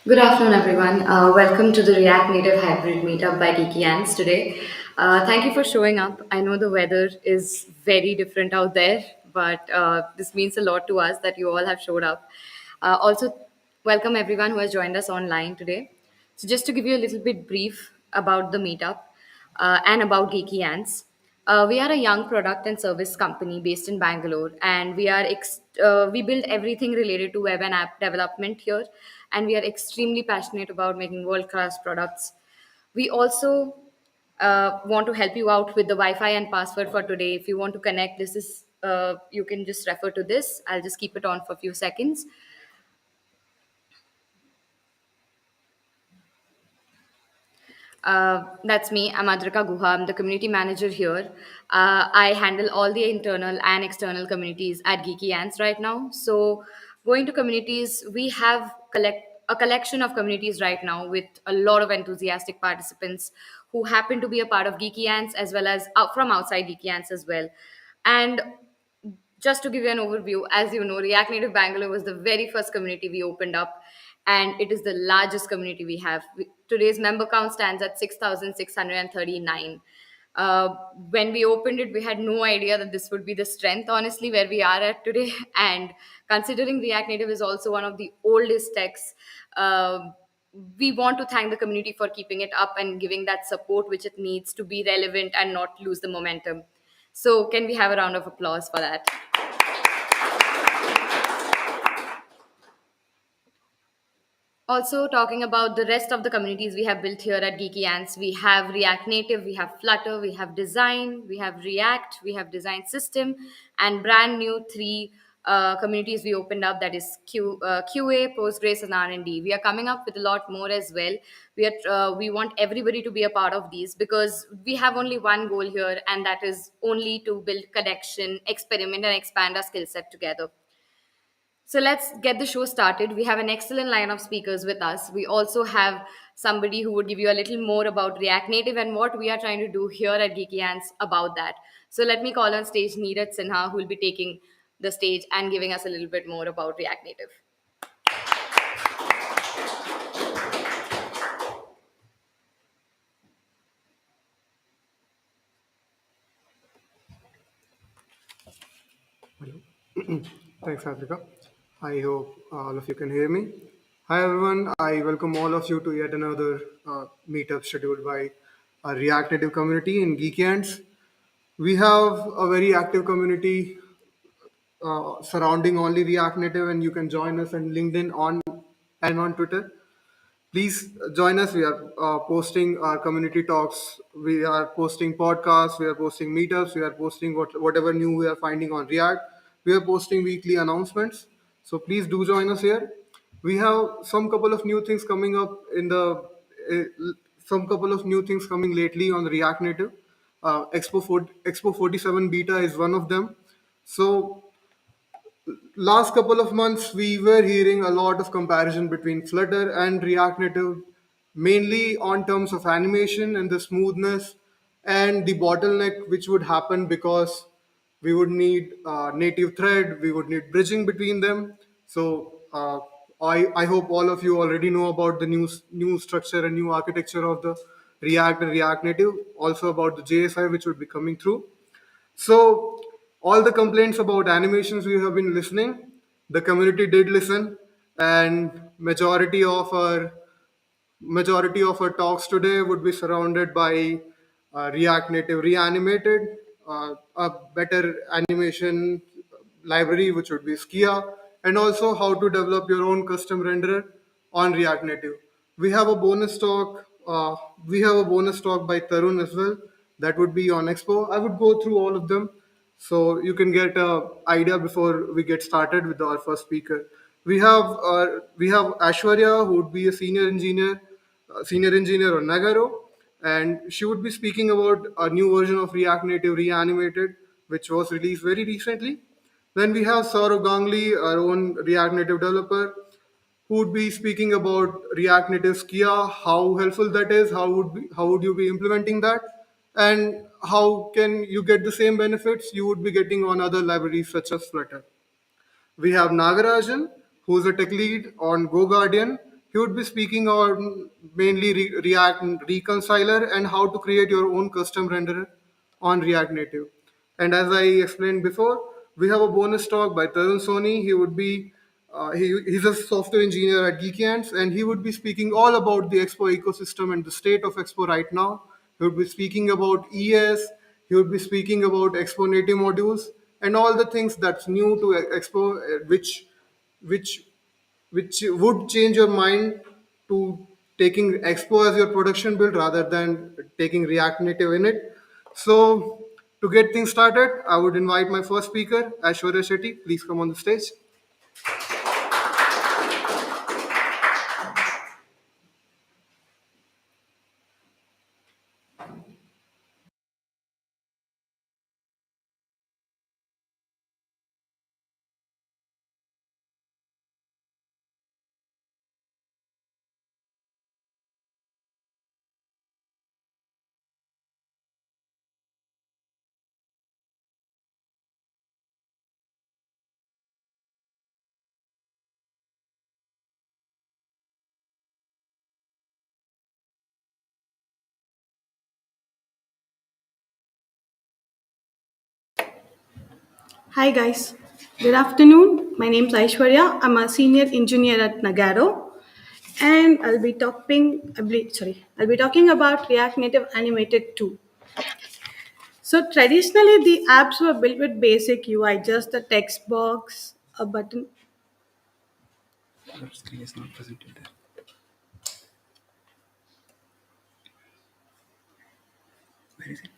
Good afternoon, everyone. Welcome to the React Native Hybrid Meetup by GeekyAnts today. Thank you for showing up. I know the weather is very different out there, but this means a lot to us that you all have showed up. Also, welcome everyone who has joined us online today. So, just to give you a little bit brief about the meetup and about GeekyAnts. We are a young product and service company based in Bangalore, and we build everything related to web and app development here, and we are extremely passionate about making world class products. We also want to help you out with the Wi-Fi and password for today. If you want to connect, this is you can just refer to this. I'll just keep it on for a few seconds. That's me. I'm Adrika Guha. I'm the community manager here. I handle all the internal and external communities at Geeky Ants right now. So, going to communities, we have a collection of communities right now with a lot of enthusiastic participants who happen to be a part of Geeky Ants as well as from outside Geeky Ants as well. And just to give you an overview, as you know, React Native Bangalore was the very first community we opened up, and it is the largest community we have. Today's member count stands at 6,639. When we opened it, we had no idea that this would be the strength, honestly, where we are at today. And considering React Native is also one of the oldest techs, we want to thank the community for keeping it up and giving that support which it needs to be relevant and not lose the momentum. So, can we have a round of applause for that? Also, talking about the rest of the communities we have built here at Geeky Ants, we have React Native, we have Flutter, we have Design, we have React, we have Design System, and brand new three communities we opened up, that is QA, Postgres, and R&D. We are coming up with a lot more as well. We want everybody to be a part of these because we have only one goal here, and that is only to build connection, experiment, and expand our skill set together. So let's get the show started. We have an excellent line of speakers with us. We also have somebody who would give you a little more about React Native and what we are trying to do here at Geeky Ants about that. So let me call on stage Neeraj Sinha, who will be taking the stage and giving us a little bit more about React Native. Thanks, Africa. I hope all of you can hear me. Hi, everyone. I welcome all of you to yet another meetup scheduled by our React Native community in GeekyAnts. We have a very active community surrounding only React Native, and you can join us on LinkedIn and on Twitter. Please join us. We are posting our community talks. We are posting podcasts. We are posting meetups. We are posting whatever new we are finding on React. We are posting weekly announcements. So please do join us here. We have some couple of new things coming up in the some couple of new things coming lately on React Native. Expo 47 beta is one of them. So last couple of months, we were hearing a lot of comparison between Flutter and React Native, mainly on terms of animation and the smoothness and the bottleneck which would happen because we would need native thread, we would need bridging between them. So I hope all of you already know about the new structure and new architecture of the React and React Native, also about the JSI which would be coming through. So all the complaints about animations we have been listening, the community did listen, and majority of our talks today would be surrounded by React Native Reanimated, a better animation library which would be Skia, and also how to develop your own custom renderer on React Native. We have a bonus talk. We have a bonus talk by Tarun as well. That would be on Expo. I would go through all of them so you can get a idea before we get started with our first speaker. We have Aishwarya, who would be a senior engineer on Nagaro, and she would be speaking about a new version of React Native Reanimated, which was released very recently. Then we have Saurav Gangli, our own React Native developer, who would be speaking about React Native Skia, how helpful that is, how would you be implementing that, and how can you get the same benefits you would be getting on other libraries such as Flutter. We have Nagarajan, who's a tech lead on GoGuardian, He would be speaking on mainly React reconciler and how to create your own custom renderer on React Native. And as I explained before, we have a bonus talk by Tarun Soni. He would be he's a software engineer at GeekyAnts, and he would be speaking all about the Expo ecosystem and the state of Expo right now. He would be speaking about ES. He would be speaking about Expo native modules and all the things that's new to Expo, which which would change your mind to taking Expo as your production build rather than taking React Native in it. So, to get things started, I would invite my first speaker, Aishwarya Shetty. Please come on the stage. Hi guys, good afternoon. My name is Aishwarya. I'm a senior engineer at Nagaro, and I'll be talking about React Native Animated 2. So traditionally, the apps were built with basic UI, just a text box, a button. Your screen is not presented there. Where is it?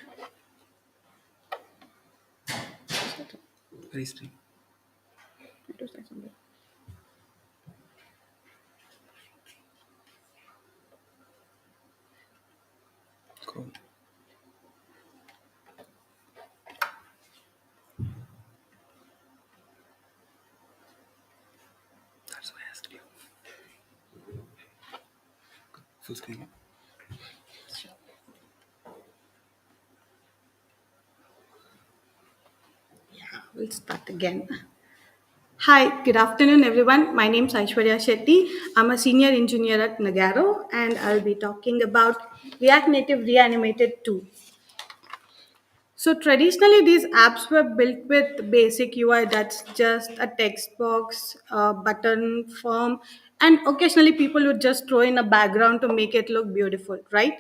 Where is screen? Scroll. That's why I asked you. Full screen. We'll start again. Hi, good afternoon, everyone. My name is Aishwarya Shetty. I'm a senior engineer at Nagaro, and I'll be talking about React Native Reanimated 2. So traditionally, these apps were built with basic UI that's just a text box, a button form, and occasionally people would just throw in a background to make it look beautiful, right?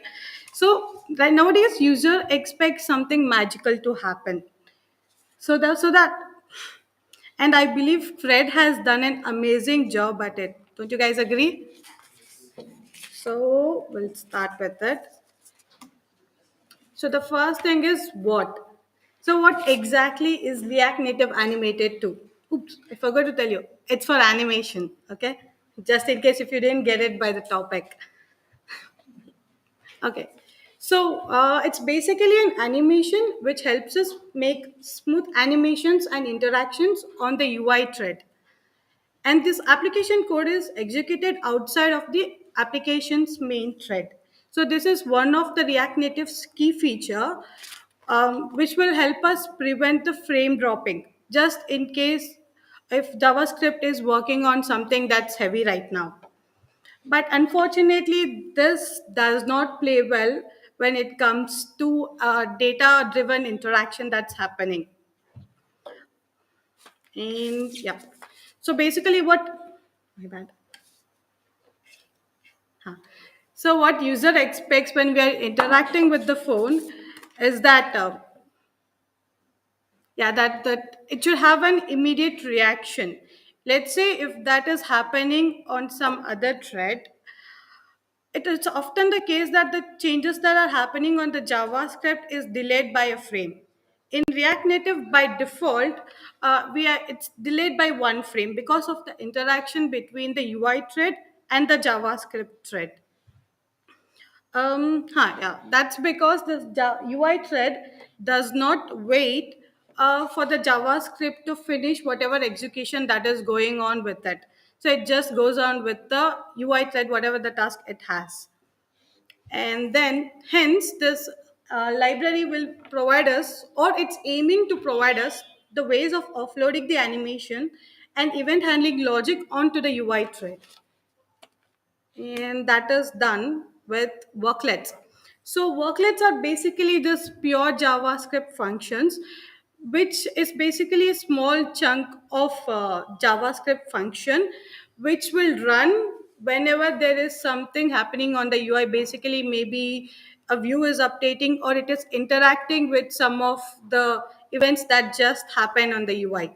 So right nowadays, user expects something magical to happen. So that, and I believe Fred has done an amazing job at it. Don't you guys agree? So we'll start with it. So the first thing is what? So what exactly is React Native Animated 2? Oops, I forgot to tell you. It's for animation, okay? Just in case if you didn't get it by the topic. Okay. So it's basically an animation which helps us make smooth animations and interactions on the UI thread. And this application code is executed outside of the application's main thread. So this is one of the React Native's key feature, which will help us prevent the frame dropping, just in case if JavaScript is working on something that's heavy right now. But unfortunately, this does not play well when it comes to data-driven interaction that's happening. And yeah, so basically, what my bad. Huh. So what user expects when we are interacting with the phone is that that it should have an immediate reaction. Let's say if that is happening on some other thread, it is often the case that the changes that are happening on the JavaScript is delayed by a frame. In React Native, by default, it's delayed by one frame because of the interaction between the UI thread and the JavaScript thread. Yeah, that's because the UI thread does not wait for the JavaScript to finish whatever execution that is going on with it. So it just goes on with the UI thread, whatever the task it has. And then, hence, this library will provide us, or it's aiming to provide us, the ways of offloading the animation and event handling logic onto the UI thread. and that is done with worklets. So worklets are basically just pure JavaScript functions, which is basically a small chunk of JavaScript function, which will run whenever there is something happening on the UI. Basically, maybe a view is updating or it is interacting with some of the events that just happen on the UI.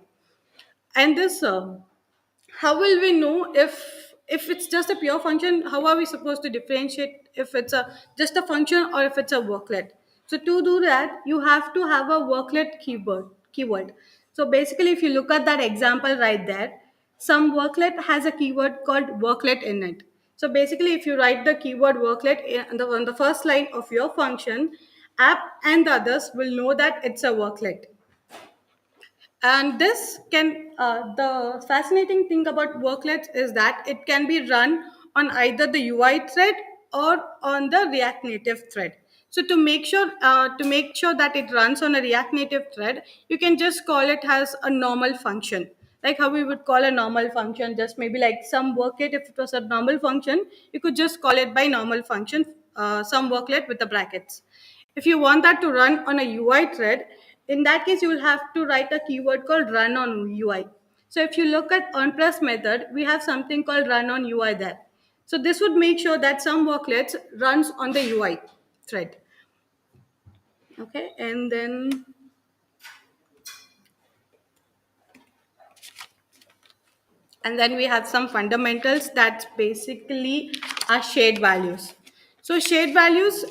And this how will we know if it's just a pure function? How are we supposed to differentiate if it's a just a function or if it's a worklet? So to do that, you have to have a worklet keyword. So basically, if you look at that example right there, some worklet has a keyword called worklet in it. So basically, if you write the keyword worklet on the first line of your function, app and the others will know that it's a worklet. And this can the fascinating thing about worklets is that it can be run on either the UI thread or on the React Native thread. So to make sure that it runs on a React Native thread, you can just call it as a normal function, like how we would call a normal function. Just maybe like some worklet, if it was a normal function, you could just call it by normal function, some worklet with the brackets. If you want that to run on a UI thread, in that case, you will have to write a keyword called run on UI. So if you look at onPress method, we have something called run on UI there. So this would make sure that some worklets runs on the UI thread. Okay, and then we have some fundamentals that basically are shared values. So shared values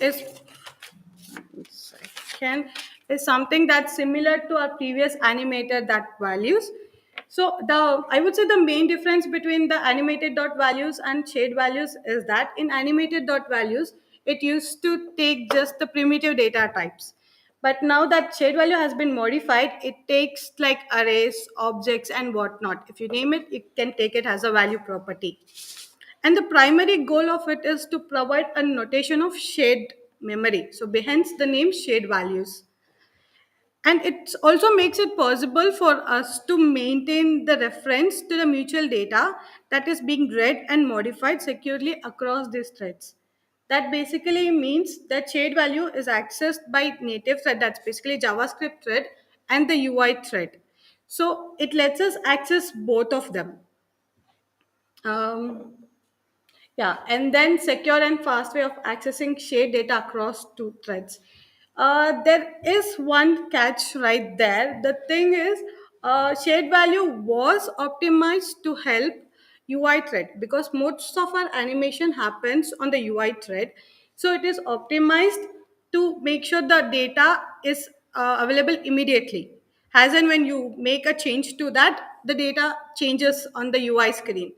second is something that's similar to our previous animated that values. So the I would say the main difference between the animated dot values and shared values is that in animated dot values, it used to take just the primitive data types. But now that shared value has been modified, it takes like arrays, objects, and whatnot. If you name it, it can take it as a value property. And the primary goal of it is to provide a notation of shared memory. So, hence the name shared values. And it also makes it possible for us to maintain the reference to the mutual data that is being read and modified securely across these threads. That basically means that shared value is accessed by native thread, that's basically JavaScript thread, and the UI thread. So it lets us access both of them. Um, Yeah, and then secure and fast way of accessing shared data across two threads. There is one catch right there. The thing is, shared value was optimized to help UI thread because most of our animation happens on the UI thread. So it is optimized to make sure the data is available immediately. As in, when you make a change to that, the data changes on the UI screen.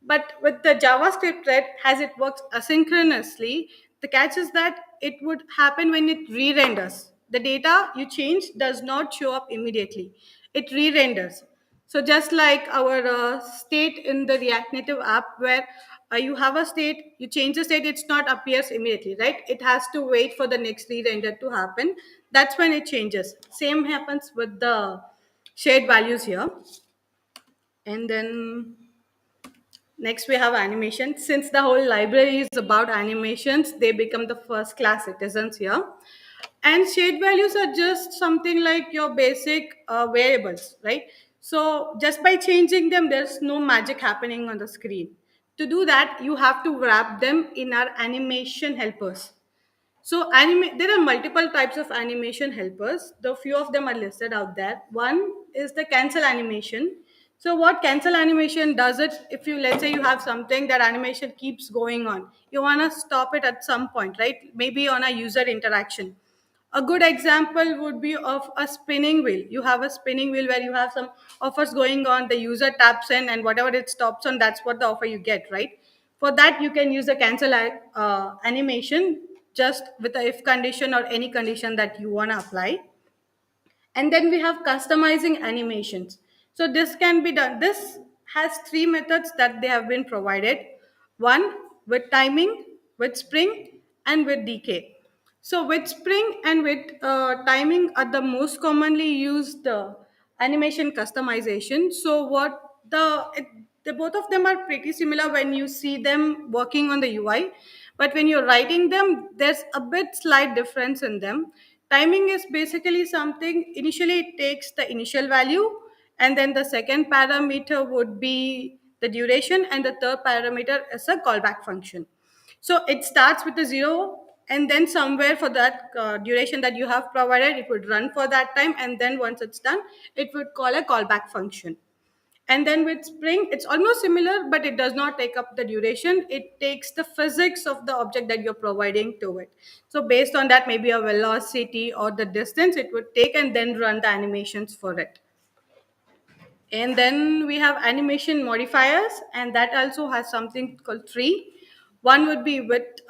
But with the JavaScript thread, as it works asynchronously, the catch is that it would happen when it re-renders. The data you change does not show up immediately. It re-renders. So just like our state in the React Native app where you have a state, you change the state, it's not appears immediately, right? It has to wait for the next re-render to happen. That's when it changes. Same happens with the shared values here. And then next, we have animation. Since the whole library is about animations, they become the first class citizens here. And shade values are just something like your basic variables, right? So just by changing them, there's no magic happening on the screen. To do that, you have to wrap them in our animation helpers. So there are multiple types of animation helpers. The few of them are listed out there. One is the cancel animation. So what cancel animation does it if you let's say you have something that animation keeps going on. You want to stop it at some point, right? Maybe on a user interaction. A good example would be of a spinning wheel. You have a spinning wheel where you have some offers going on, the user taps in, and whatever it stops on, that's what the offer you get, right? For that, you can use the cancel animation just with a if condition or any condition that you want to apply. And then we have customizing animations. So this can be done. This has three methods that they have been provided. One with timing, with spring, and with decay. So with spring and with timing are the most commonly used animation customization. So what the The both of them are pretty similar when you see them working on the UI, but when you're writing them, there's a bit slight difference in them. Timing is basically something, initially it takes the initial value, and then the second parameter would be the duration, and the third parameter is a callback function. So it starts with a zero, and then somewhere for that duration that you have provided, it would run for that time, and then once it's done, it would call a callback function. And then with Spring, it's almost similar, but it does not take up the duration. It takes the physics of the object that you're providing to it. So based on that, maybe a velocity or the distance it would take, and then run the animations for it. And then we have animation modifiers, and that also has something called three. One would be with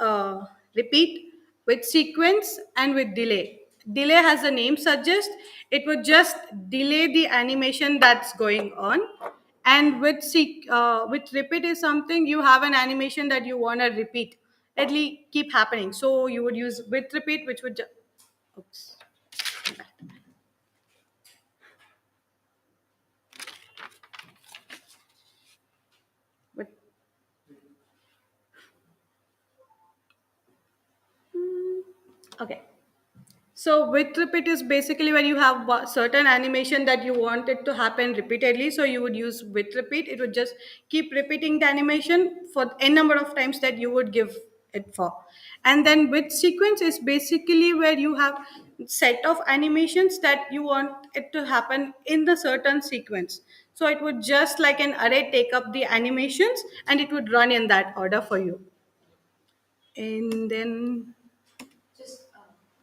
repeat, with sequence, and with delay. Delay, has the name suggest, it would just delay the animation that's going on. And with repeat is something, you have an animation that you want to repeat. Keep happening. So you would use with repeat, which would oops. With okay. So with repeat is basically when you have certain animation that you want it to happen repeatedly. So you would use with repeat. It would just keep repeating the animation for n number of times that you would give it for. And then with sequence is basically where you have set of animations that you want it to happen in the certain sequence. So it would just like an array take up the animations, and it would run in that order for you. And then Just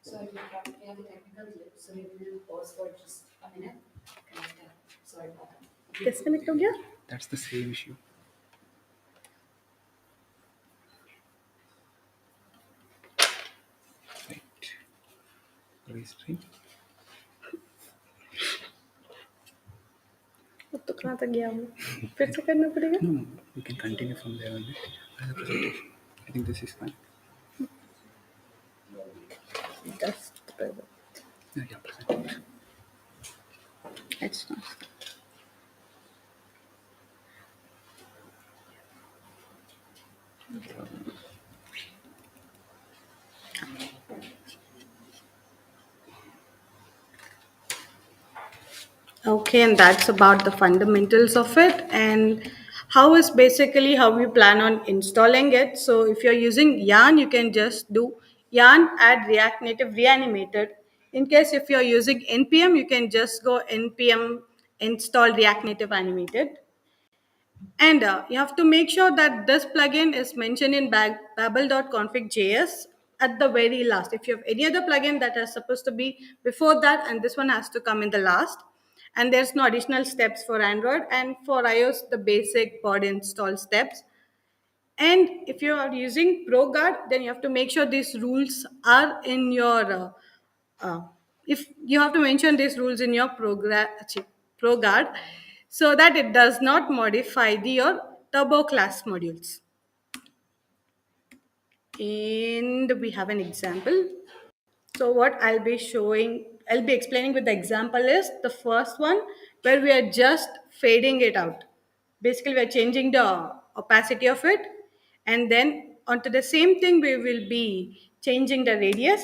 sorry to interrupt. We have a technical glitch, so we will pause for just a minute. Sorry about that. disconnect हो गया? That's the same issue. Right. Restream. अब तो कहाँ तक गया हूँ? फिर से करना पड़ेगा? No, we can continue from there only. As a presentation. I think this is fine. Just present. Yeah, present. It's not. Okay, and that's about the fundamentals of it, and how is basically how we plan on installing it. So if you're using Yarn, you can just do Yarn add React Native Reanimated. In case if you're using npm, you can just go npm install React Native Animated. And you have to make sure that this plugin is mentioned in babel.config.js at the very last. If you have any other plugin that is supposed to be before that, and this one has to come in the last. And there's no additional steps for Android, and for iOS, the basic pod install steps. And if you are using ProGuard, then you have to make sure these rules are in your if you have to mention these rules in your ProGuard, so that it does not modify your turbo class modules. And we have an example. So what I'll be explaining with the example is the first one, where we are just fading it out. Basically, we are changing the opacity of it, and then onto the same thing, we will be changing the radius,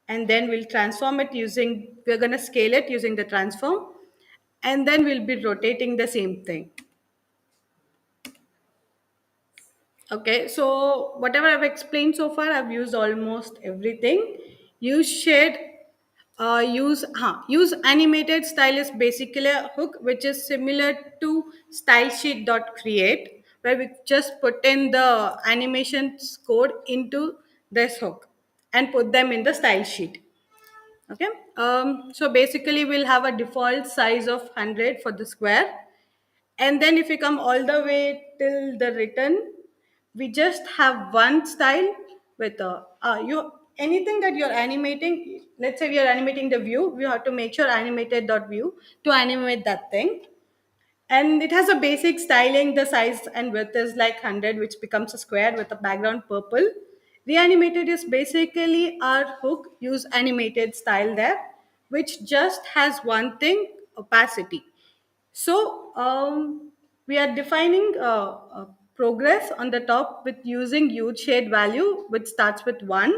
and then we'll transform it we're going to scale it using the transform, and then we'll be rotating the same thing. Okay, so whatever I've explained so far, I've used almost everything. Use shade, use animated style is basically a hook which is similar to stylesheet.create, where we just put in the animations code into this hook and put them in the style sheet. Okay, so basically we'll have a default size of 100 for the square, and then if we come all the way till the return, we just have one style with a you anything that you're animating. Let's say we are animating the view, we have to make sure animated.view to animate that thing. And it has a basic styling. The size and width is like 100, which becomes a square with a background purple. Reanimated is basically our hook, use animated style there, which just has one thing, opacity. So we are defining progress on the top with using use shared value, which starts with 1.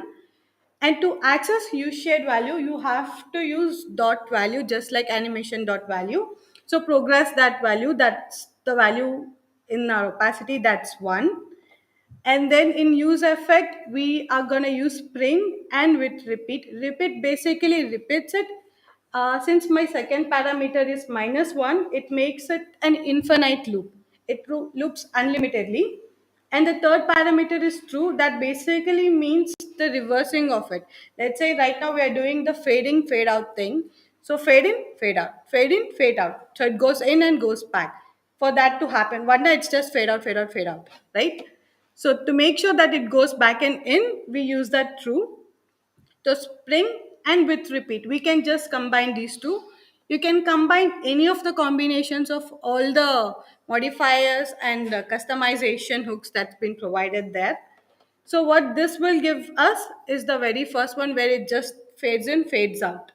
And to access use shared value, you have to use dot value, just like animation dot value. So progress that value, that's the value in our opacity, that's 1. And then in use effect, we are going to use spring and with repeat. Repeat basically repeats it. Since my second parameter is -1, it makes it an infinite loop. It loops unlimitedly. And the third parameter is true. That basically means the reversing of it. Let's say right now we are doing the fade in, fade out thing. So fade in, fade out, fade in, fade out. So it goes in and goes back. For that to happen, one day it's just fade out, fade out, fade out, right? So to make sure that it goes back and in, we use that true. To spring and with repeat, we can just combine these two. You can combine any of the combinations of all the modifiers and customization hooks that's been provided there. So what this will give us is the very first one where it just fades in, fades out.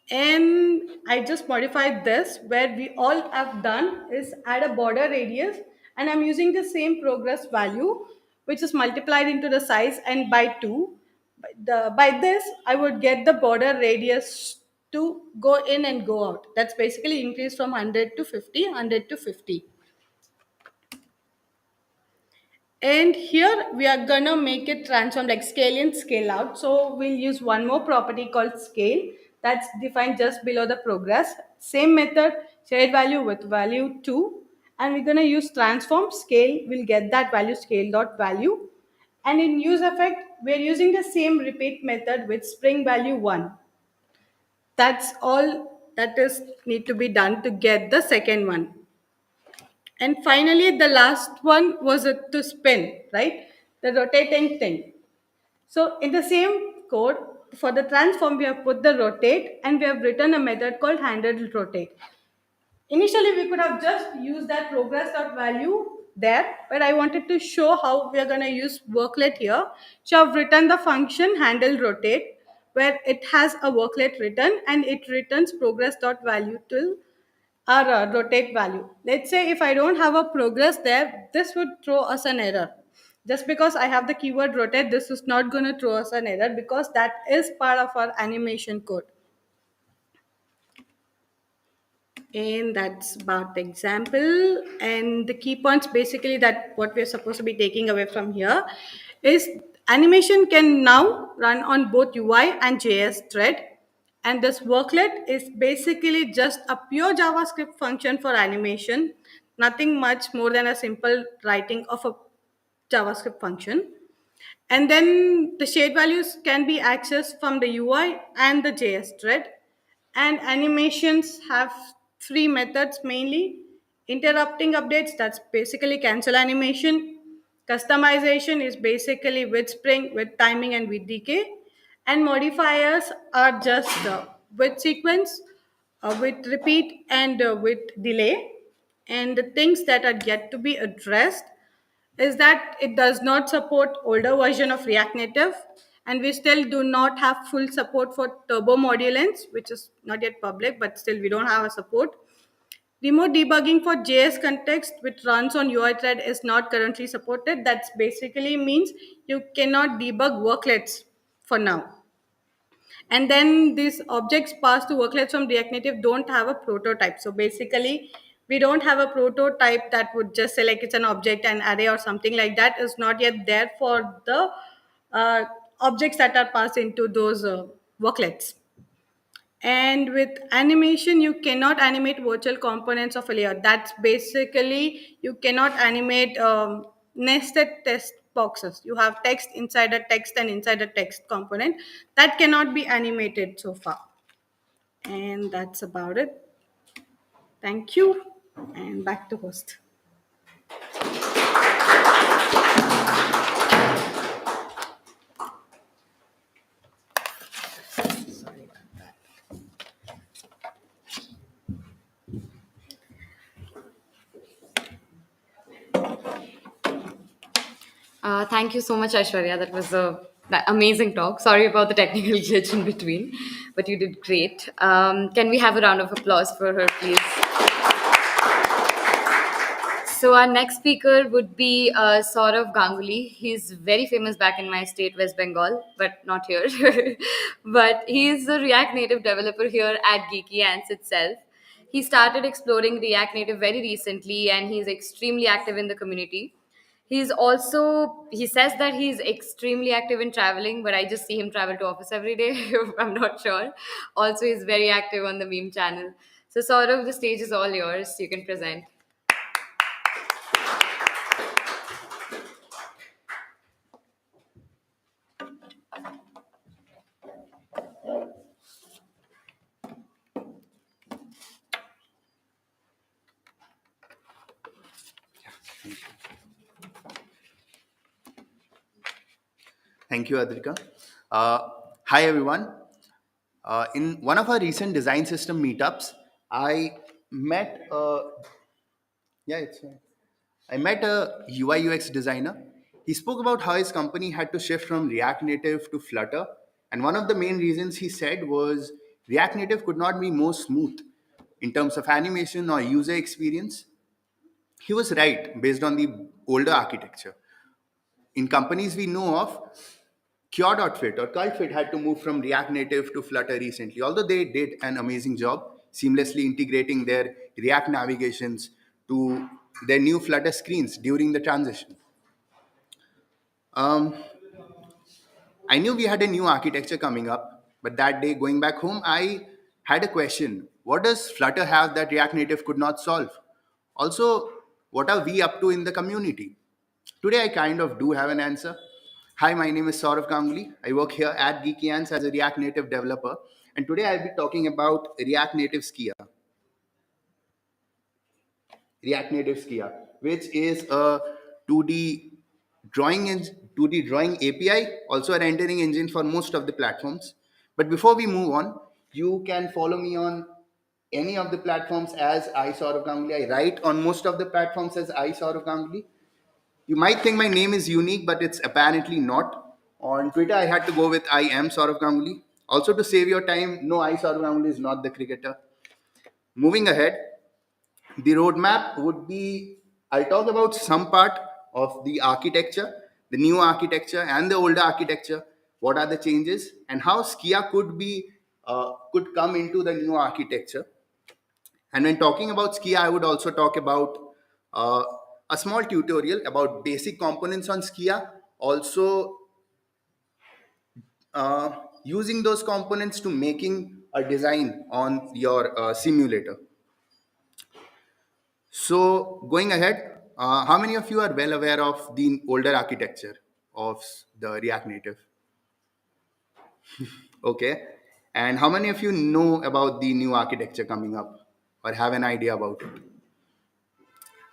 And I just modified this where we all have done is add a border radius, and I'm using the same progress value which is multiplied into the size and by 2. By this I would get the border radius to go in and go out. That's basically increase from 100 to 50, 100 to 50. And here we are gonna make it transform like scale in, scale out. So we'll use one more property called scale that's defined just below the progress. Same method, shared value with value 2. And we're gonna use transform scale. We'll get that value scale dot value. And in use effect, we're using the same repeat method with spring value 1. That's all that is need to be done to get the second one. And finally, the last one was to spin, right? The rotating thing. So in the same code, for the transform, we have put the rotate and we have written a method called handled rotate. Initially, we could have just used that progress.value there, but I wanted to show how we are going to use worklet here. So I've written the function handle rotate, where it has a worklet written and it returns progress.value till our rotate value. Let's say if I don't have a progress there, this would throw us an error. Just because I have the keyword rotate, this is not going to throw us an error because that is part of our animation code. And that's about the example. And the key points basically that what we're supposed to be taking away from here is animation can now run on both UI and JS thread. And this worklet is basically just a pure JavaScript function for animation, nothing much more than a simple writing of a JavaScript function. And then the shade values can be accessed from the UI and the JS thread. And animations have three methods mainly: interrupting updates, that's basically cancel animation; customization is basically with spring, with timing, and with decay; and modifiers are just with sequence, with repeat, and with delay. And the things that are yet to be addressed is that it does not support older version of React Native, and we still do not have full support for turbo modulants, which is not yet public, but still we don't have a support. Remote debugging for JS context, which runs on UI thread, is not currently supported. That basically means you cannot debug worklets for now. And then these objects passed to worklets from React Native don't have a prototype. So basically, we don't have a prototype that would just say like it's an object, an array, or something like that is not yet there for the objects that are passed into those worklets. And with animation, you cannot animate virtual components of a layer. That's basically, you cannot animate nested text boxes. You have text inside a text and inside a text component. That cannot be animated so far. And that's about it. Thank you. And back to host. Thank you so much, Aishwarya. That was that amazing talk. Sorry about the technical glitch in between, but you did great. Can we have a round of applause for her, please? So our next speaker would be Saurav Ganguly. He's very famous back in my state, West Bengal, but not here. But he's a React Native developer here at GeekyAnts itself. He started exploring React Native very recently, and he's extremely active in the community. He says that he's extremely active in traveling, but I just see him travel to office every day. I'm not sure. Also, he's very active on the meme channel. So, Saurav, the stage is all yours. You can present. Thank you, Adrika. Uh, Hi, everyone. In one of our recent design system meetups, I met yeah, it's fine. I met a UI UX designer. He spoke about how his company had to shift from React Native to Flutter, and one of the main reasons he said was React Native could not be more smooth in terms of animation or user experience. He was right based on the older architecture. In companies we know of, Cure.fit or CultFit had to move from React Native to Flutter recently, although they did an amazing job seamlessly integrating their React navigations to their new Flutter screens during the transition. Um, I knew we had a new architecture coming up, but that day going back home, I had a question. What does Flutter have that React Native could not solve? Also, what are we up to in the community? Today, I kind of do have an answer. Hi, my name is Saurav Ganguly. I work here at GeekyAnts as a React Native developer. And today, I'll be talking about React Native Skia. React Native Skia, which is a 2D 2D drawing API, also a rendering engine for most of the platforms. But before we move on, you can follow me on any of the platforms as I Saurav Ganguly. I write on most of the platforms as I Saurav Ganguly. You might think my name is unique, but it's apparently not. On Twitter, I had to go with I am Saurav Ganguly. Also, to save your time, no, I Saurav Ganguly is not the cricketer. Moving ahead, the roadmap would be I'll talk about some part of the architecture, the new architecture and the older architecture. What are the changes and how Skia could come into the new architecture. And when talking about Skia, I would also talk about uh, a small tutorial about basic components on Skia. Also, uh, using those components to making a design on your simulator. So going ahead, how many of you are well aware of the older architecture of the React Native? Okay. And how many of you know about the new architecture coming up or have an idea about it?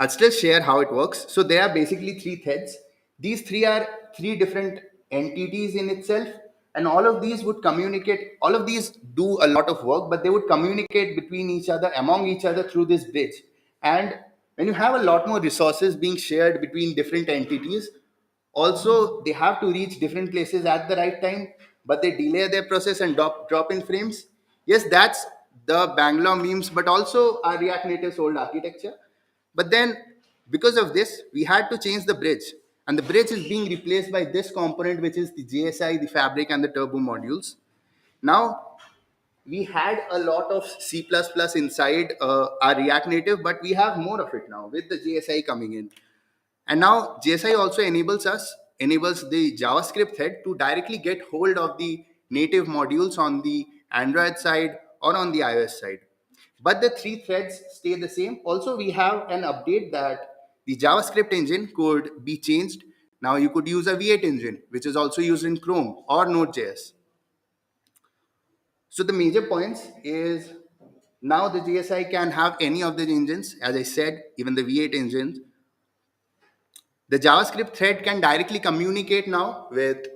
I'll still share how it works. So there are basically three threads. These three are three different entities in itself, and all of these would communicate. All of these do a lot of work, but they would communicate between each other, among each other through this bridge. And when you have a lot more resources being shared between different entities, also they have to reach different places at the right time, but they delay their process and drop in frames. Yes, that's the Bangalore memes, but also our React Native's old architecture. But then, because of this, we had to change the bridge. And the bridge is being replaced by this component, which is the JSI, the fabric, and the turbo modules. Now, we had a lot of C++ inside our React Native, but we have more of it now with the JSI coming in. And now JSI also enables the JavaScript thread to directly get hold of the native modules on the Android side or on the iOS side. But the three threads stay the same. Also, we have an update that the JavaScript engine could be changed. Now you could use a V8 engine, which is also used in Chrome or Node.js. So the major points is now the JSI can have any of the engines. As I said, even the V8 engines. The JavaScript thread can directly communicate now with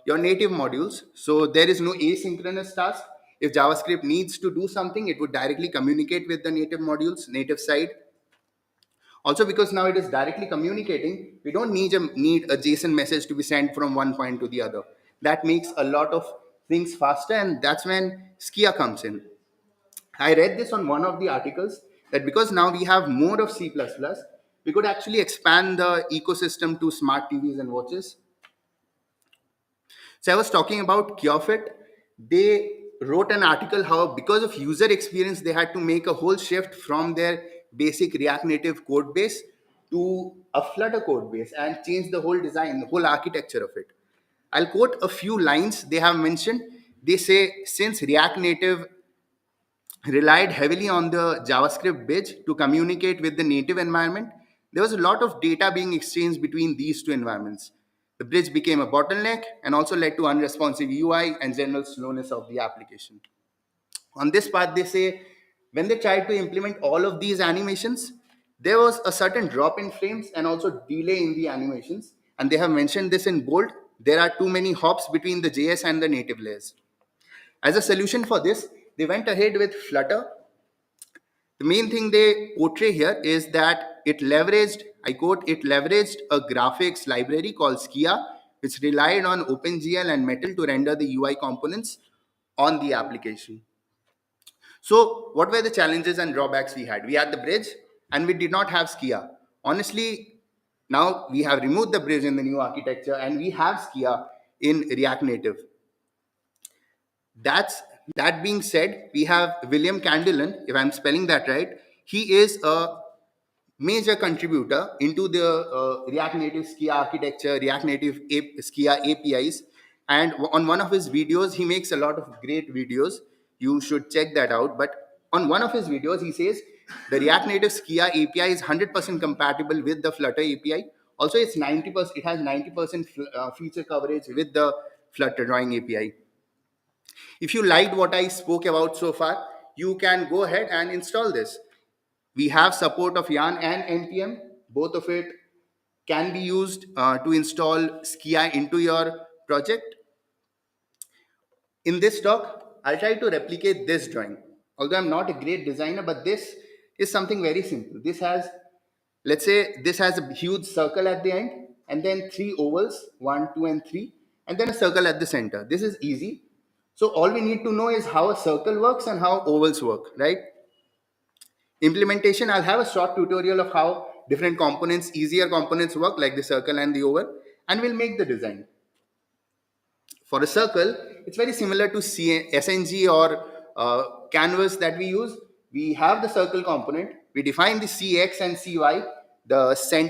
your native modules. So there is no asynchronous task. If JavaScript needs to do something, it would directly communicate with the native modules, native side. Also, because now it is directly communicating, we don't need a JSON message to be sent from one point to the other. That makes a lot of things faster, and that's when Skia comes in. I read this on one of the articles that because now we have more of C++, we could actually expand the ecosystem to smart TVs and watches. So I was talking about CureFit. They wrote an article how because of user experience they had to make a whole shift from their basic React Native code base to a Flutter code base and change the whole design, the whole architecture of it. I'll quote a few lines they have mentioned. They say since React Native relied heavily on the JavaScript bridge to communicate with the native environment, there was a lot of data being exchanged between these two environments. The bridge became a bottleneck and also led to unresponsive UI and general slowness of the application. On this part, they say when they tried to implement all of these animations, there was a certain drop in frames and also delay in the animations. And they have mentioned this in bold. There are too many hops between the JS and the native layers. As a solution for this, they went ahead with Flutter. The main thing they portray here is that it leveraged, I quote, it leveraged a graphics library called Skia, which relied on OpenGL and Metal to render the UI components on the application. So, what were the challenges and drawbacks we had? We had the bridge and we did not have Skia. Honestly, now we have removed the bridge in the new architecture and we have Skia in React Native. That's that being said, we have William Candelan, if I'm spelling that right. He is a major contributor into the React Native Skia architecture, React Native Skia APIs. And on one of his videos, he makes a lot of great videos. You should check that out. But on one of his videos, he says the React Native Skia API is 100% compatible with the Flutter API. Also, it's 90%. It has 90% feature coverage with the Flutter drawing API. If you liked what I spoke about so far, you can go ahead and install this. We have support of yarn and npm. Both of it can be used to install Skia into your project. In this talk, I'll try to replicate this drawing. Although I'm not a great designer, but this is something very simple. This has, let's say, this has a huge circle at the end, and then three ovals, 1, 2, and 3, and then a circle at the center. This is easy. So all we need to know is how a circle works and how ovals work, right? Implementation, I'll have a short tutorial of how different components, easier components work like the circle and the oval, and we'll make the design. For a circle, it's very similar to SNG or canvas that we use. We have the circle component. We define the CX and CY.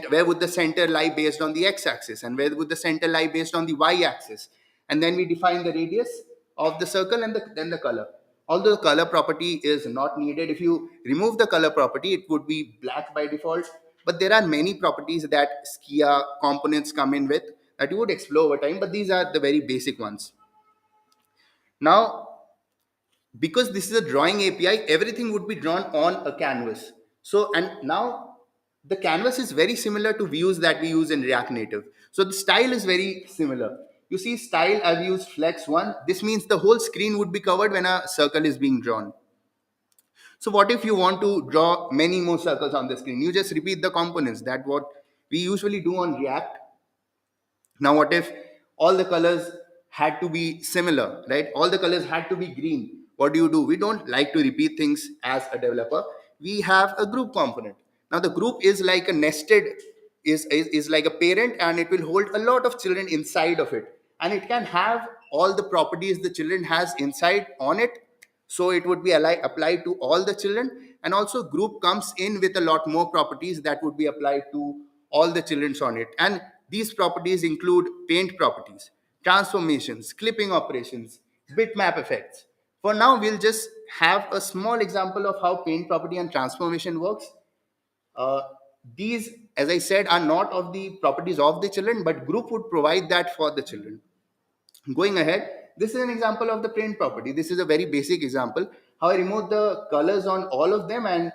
Where would the center lie based on the x-axis, and where would the center lie based on the y-axis, and then we define the radius of the circle and then the color. Although the color property is not needed, if you remove the color property, it would be black by default. But there are many properties that Skia components come in with that you would explore over time, but these are the very basic ones. Now, because this is a drawing API, everything would be drawn on a canvas. So, and now the canvas is very similar to views that we use in React Native. So the style is very similar. You see style, I've used flex 1. This means the whole screen would be covered when a circle is being drawn. So what if you want to draw many more circles on the screen? You just repeat the components. That's what we usually do on React. Now what if all the colors had to be similar, right? All the colors had to be green. What do? We don't like to repeat things as a developer. We have a group component. Now the group is like a nested, is like a parent, and it will hold a lot of children inside of it. And it can have all the properties the children has inside on it. So it would be applied to all the children. And also group comes in with a lot more properties that would be applied to all the children on it. And these properties include paint properties, transformations, clipping operations, bitmap effects. For now, we'll just have a small example of how paint property and transformation works. Uh, these, as I said, are not of the properties of the children, but group would provide that for the children. Going ahead, this is an example of the paint property. This is a very basic example. How I removed the colors on all of them and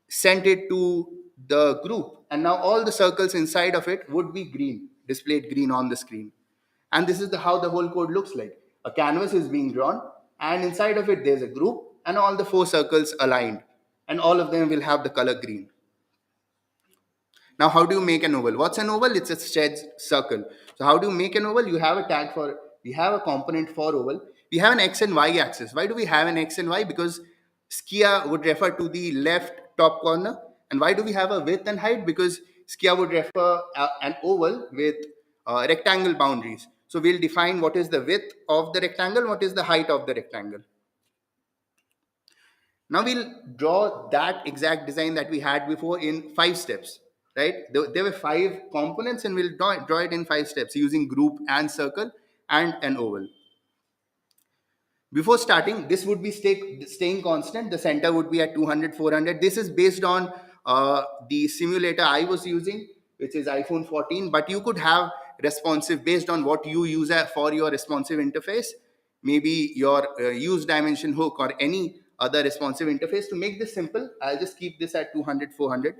sent it to the group. And now all the circles inside of it would be green, displayed green on the screen. And this is how the whole code looks like. A canvas is being drawn, and inside of it there's a group, and all the 4 circles aligned. And all of them will have the color green. Now, how do you make an oval? What's an oval? It's a stretched circle. So how do you make an oval? You have a tag for, we have a component for oval. We have an X and Y axis. Why do we have an X and Y? Because Skia would refer to the left top corner. And why do we have a width and height? Because Skia would refer an oval with rectangle boundaries. So we'll define what is the width of the rectangle, what is the height of the rectangle. Now we'll draw that exact design that we had before in 5 steps, right? There were 5 components, and we'll draw it in 5 steps using group and circle and an oval. Before starting, this would be staying constant. The center would be at 200, 400. This is based on the simulator I was using, which is iPhone 14. But you could have responsive based on what you use for your responsive interface, maybe your use dimension hook or any other responsive interface. To make this simple, I'll just keep this at 200, 400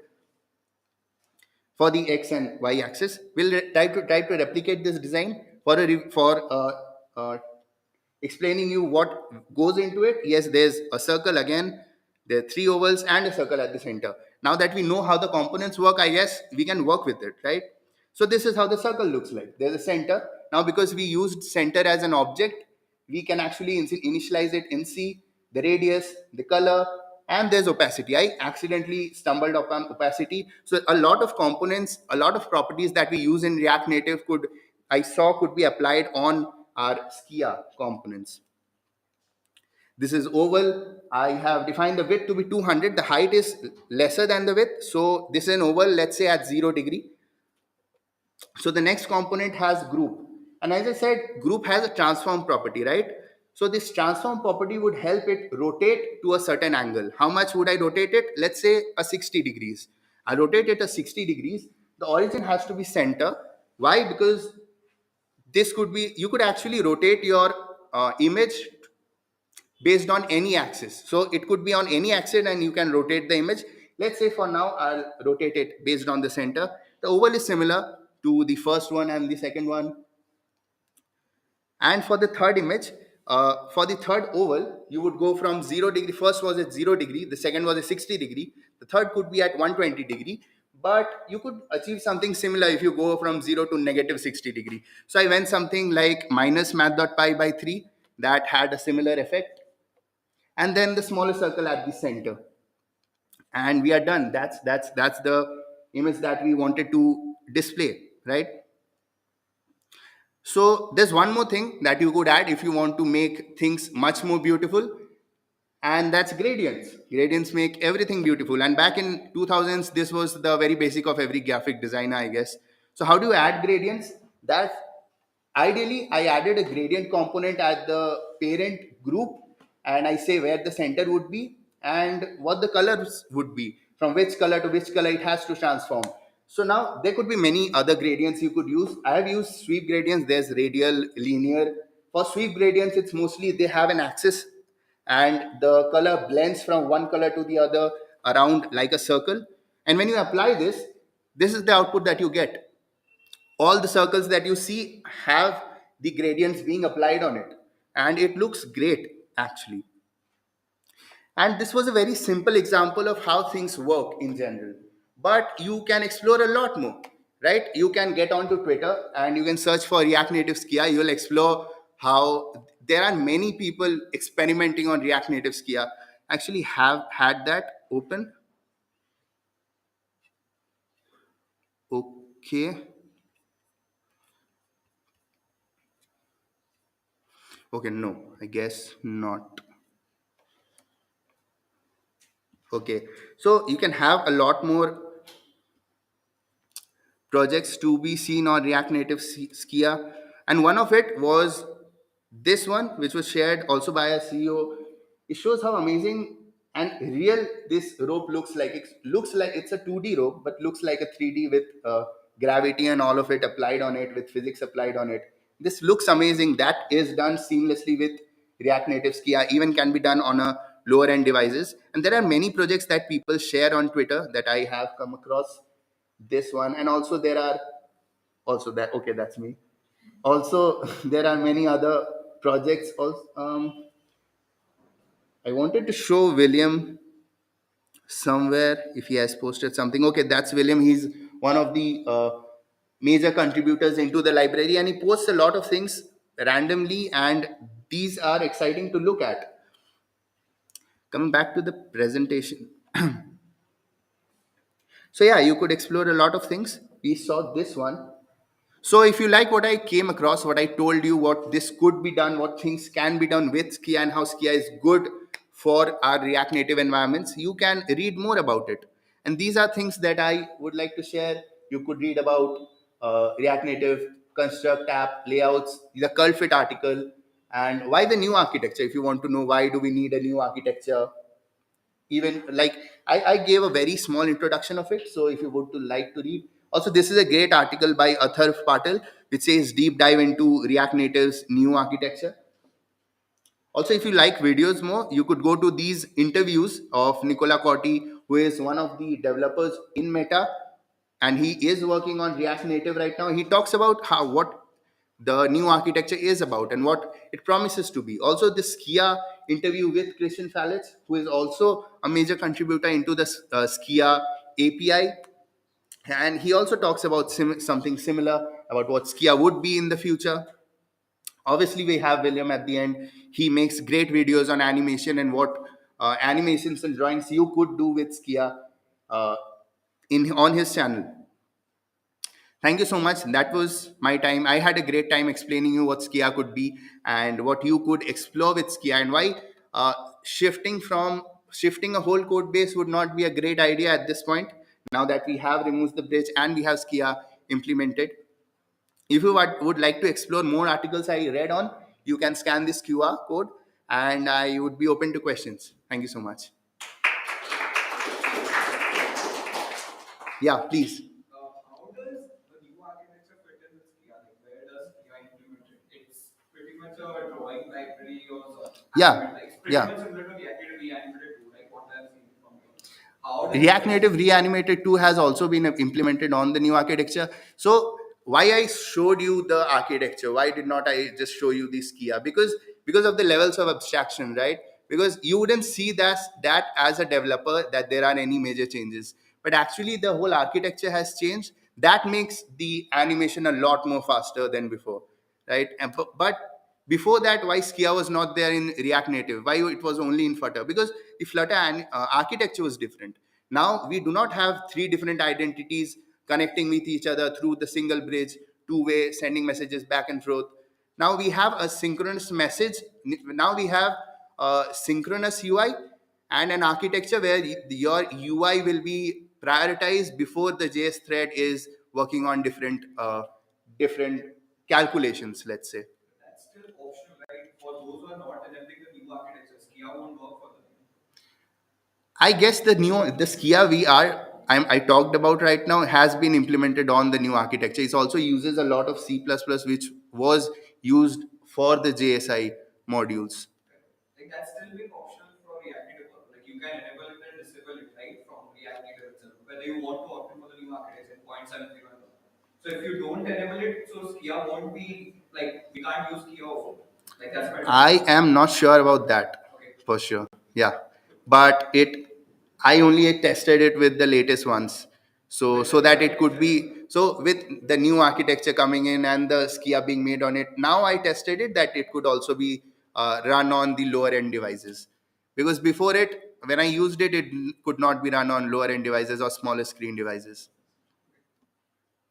for the x and y axis. We'll try to replicate this design for explaining you what goes into it. Yes, there's a circle again, there are 3 ovals and a circle at the center. Now that we know how the components work, I guess we can work with it, right? So this is how the circle looks like. There's a center. Now because we used center as an object, we can actually initialize it in C, the radius, the color, and there's opacity. I accidentally stumbled upon opacity. So a lot of components, a lot of properties that we use in React Native could be applied on our Skia components. This is oval. I have defined the width to be 200. The height is lesser than the width. So this is an oval, let's say at 0 degree. So the next component has group. And as I said, group has a transform property, right? So this transform property would help it rotate to a certain angle. How much would I rotate it? Let's say a 60 degrees. I rotate it a 60 degrees. The origin has to be center. Why? Because this could be, you could actually rotate your image based on any axis. So it could be on any axis and you can rotate the image. Let's say for now, I'll rotate it based on the center. The oval is similar to the first one and the second one. And for the third image, for the third oval, you would go from 0 degree. First was at 0 degree. The second was at 60 degree. The third could be at 120 degree. But you could achieve something similar if you go from 0 to negative 60 degree. So I went something like minus math.pi by 3. That had a similar effect. And then the smaller circle at the center. And we are done. That's the image that we wanted to display, right? So there's one more thing that you could add if you want to make things much more beautiful, and that's gradients. Gradients make everything beautiful. And back in 2000s, this was the very basic of every graphic designer, I guess. So how do you add gradients? That ideally, I added a gradient component at the parent group, and I say where the center would be and what the colors would be, from which color to which color it has to transform. So now there could be many other gradients you could use. I have used sweep gradients. There's radial, linear. For sweep gradients, it's mostly they have an axis and the color blends from one color to the other around like a circle. And when you apply this, this is the output that you get. All the circles that you see have the gradients being applied on it, and it looks great actually. And this was a very simple example of how things work in general, but you can explore a lot more, right? You can get onto Twitter and you can search for React Native Skia. You'll explore how there are many people experimenting on React Native Skia. Actually have had that open. Okay. Okay, no, I guess not. Okay, so you can have a lot more projects to be seen on React Native Skia, and one of it was this one, which was shared also by a CEO. It shows how amazing and real this rope looks like. It looks like it's a 2D rope, but looks like a 3D with gravity and all of it applied on it, with physics applied on it. This looks amazing. That is done seamlessly with React Native Skia. Even can be done on a lower end devices. And there are many projects that people share on Twitter that I have come across. This one, and also there are also that. Okay, that's me. Also, there are many other projects. Also, I wanted to show William somewhere if he has posted something. Okay, that's William. He's one of the major contributors into the library, and he posts a lot of things randomly, and these are exciting to look at. Coming back to the presentation. So yeah, you could explore a lot of things. We saw this one. So if you like what I came across, what I told you, what this could be done, what things can be done with Skia and how Skia is good for our React Native environments, you can read more about it. And these are things that I would like to share. You could read about React Native, construct app, layouts, the curl fit article, and why the new architecture. If you want to know why do we need a new architecture, even like I gave a very small introduction of it. So if you would to like to read, also this is a great article by Athar Patel which says deep dive into React Native's new architecture. Also, if you like videos more, you could go to these interviews of Nicola Cotti, who is one of the developers in Meta, and he is working on React Native right now. He talks about how what the new architecture is about and what it promises to be. Also, the Skia interview with Christian Fallets, who is also a major contributor into the Skia API, and he also talks about something similar about what Skia would be in the future. Obviously, we have William at the end. He makes great videos on animation and what animations and drawings you could do with Skia uh, in on his channel. Thank you so much. That was my time. I had a great time explaining you what Skia could be and what you could explore with Skia and why uh, shifting a whole code base would not be a great idea at this point. Now that we have removed the bridge and we have Skia implemented, if you would like to explore more articles I read on, you can scan this QR code and I would be open to questions. Thank you so much. Yeah, please. How does the new architecture fit in with Skia? Like, where does Skia implement it? It's pretty much a drawing library or something. Yeah, Like, it's pretty yeah. much similar to React Native Reanimated too, like what I've seen from you. How does React Native Reanimated 2 has also been implemented on the new architecture. So why I showed you the architecture? Why did not I just show you the Skia? Because of the levels of abstraction, right? Because you wouldn't see that as a developer that there are any major changes. But actually the whole architecture has changed. That makes the animation a lot more faster than before, right? But before that, why Skia was not there in React Native? Why it was only in Flutter? Because the Flutter architecture was different. Now we do not have three different identities connecting with each other through the single bridge, two-way sending messages back and forth. Now we have a synchronous message. Now we have a synchronous UI and an architecture where your UI will be prioritized before the JS thread is working on different calculations. Let's say. that's still optional, right? For those who are not enabling the new architecture, Skia won't work for them. I guess the Skia I talked about right now has been implemented on the new architecture. It also uses a lot of C++, which was used for the JSI modules. Like that's still being optional for React Native work. Like you can enable it and disable it, right? From React Native itself. Whether you want to opt in for the new architecture in 0.73. So if you don't enable it, so Skia won't be like we can't use Skia also. Like that's my I am not sure about that okay. for sure. Yeah, but I only tested it with the latest ones, so that it could be so with the new architecture coming in and the Skia being made on it. Now I tested it that it could also be run on the lower end devices, because before it, when I used it, it could not be run on lower end devices or smaller screen devices.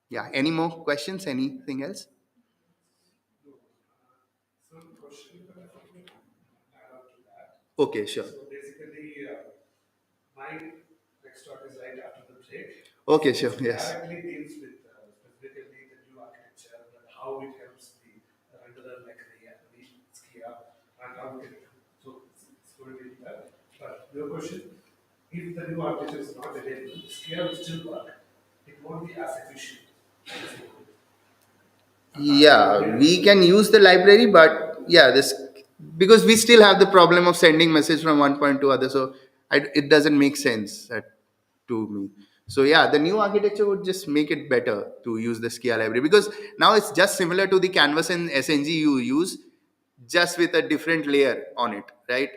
Yeah. Any more questions? Anything else? Okay, sure. Okay, sure. Yes. Yeah, we can use the library, but yeah, this because we still have the problem of sending message from one point to other, so it doesn't make sense to me. So yeah, the new architecture would just make it better to use the Skia library, because now it's just similar to the Canvas and SNG you use, just with a different layer on it, right?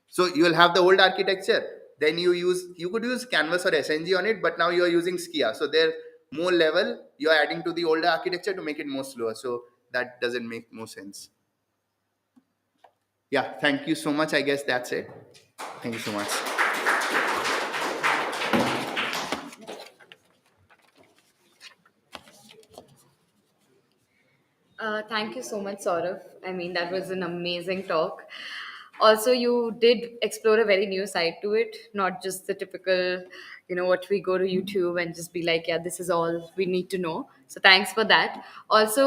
So you will have the old architecture, then you could use Canvas or SNG on it, but now you are using Skia, so they're more level. You are adding to the older architecture to make it more slower, so that doesn't make more sense. Yeah, thank you so much. I guess that's it. Thank you so much. Thank you so much, Saurav. I mean, that was an amazing talk. Also, you did explore a very new side to it, not just the typical, what we go to YouTube and just be like, yeah, this is all we need to know. So, thanks for that. Also,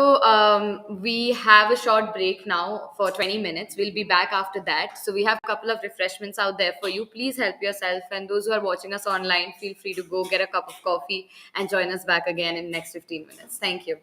we have a short break now for 20 minutes. We'll be back after that. So, we have a couple of refreshments out there for you. Please help yourself. And those who are watching us online, feel free to go get a cup of coffee and join us back again in the next 15 minutes. Thank you.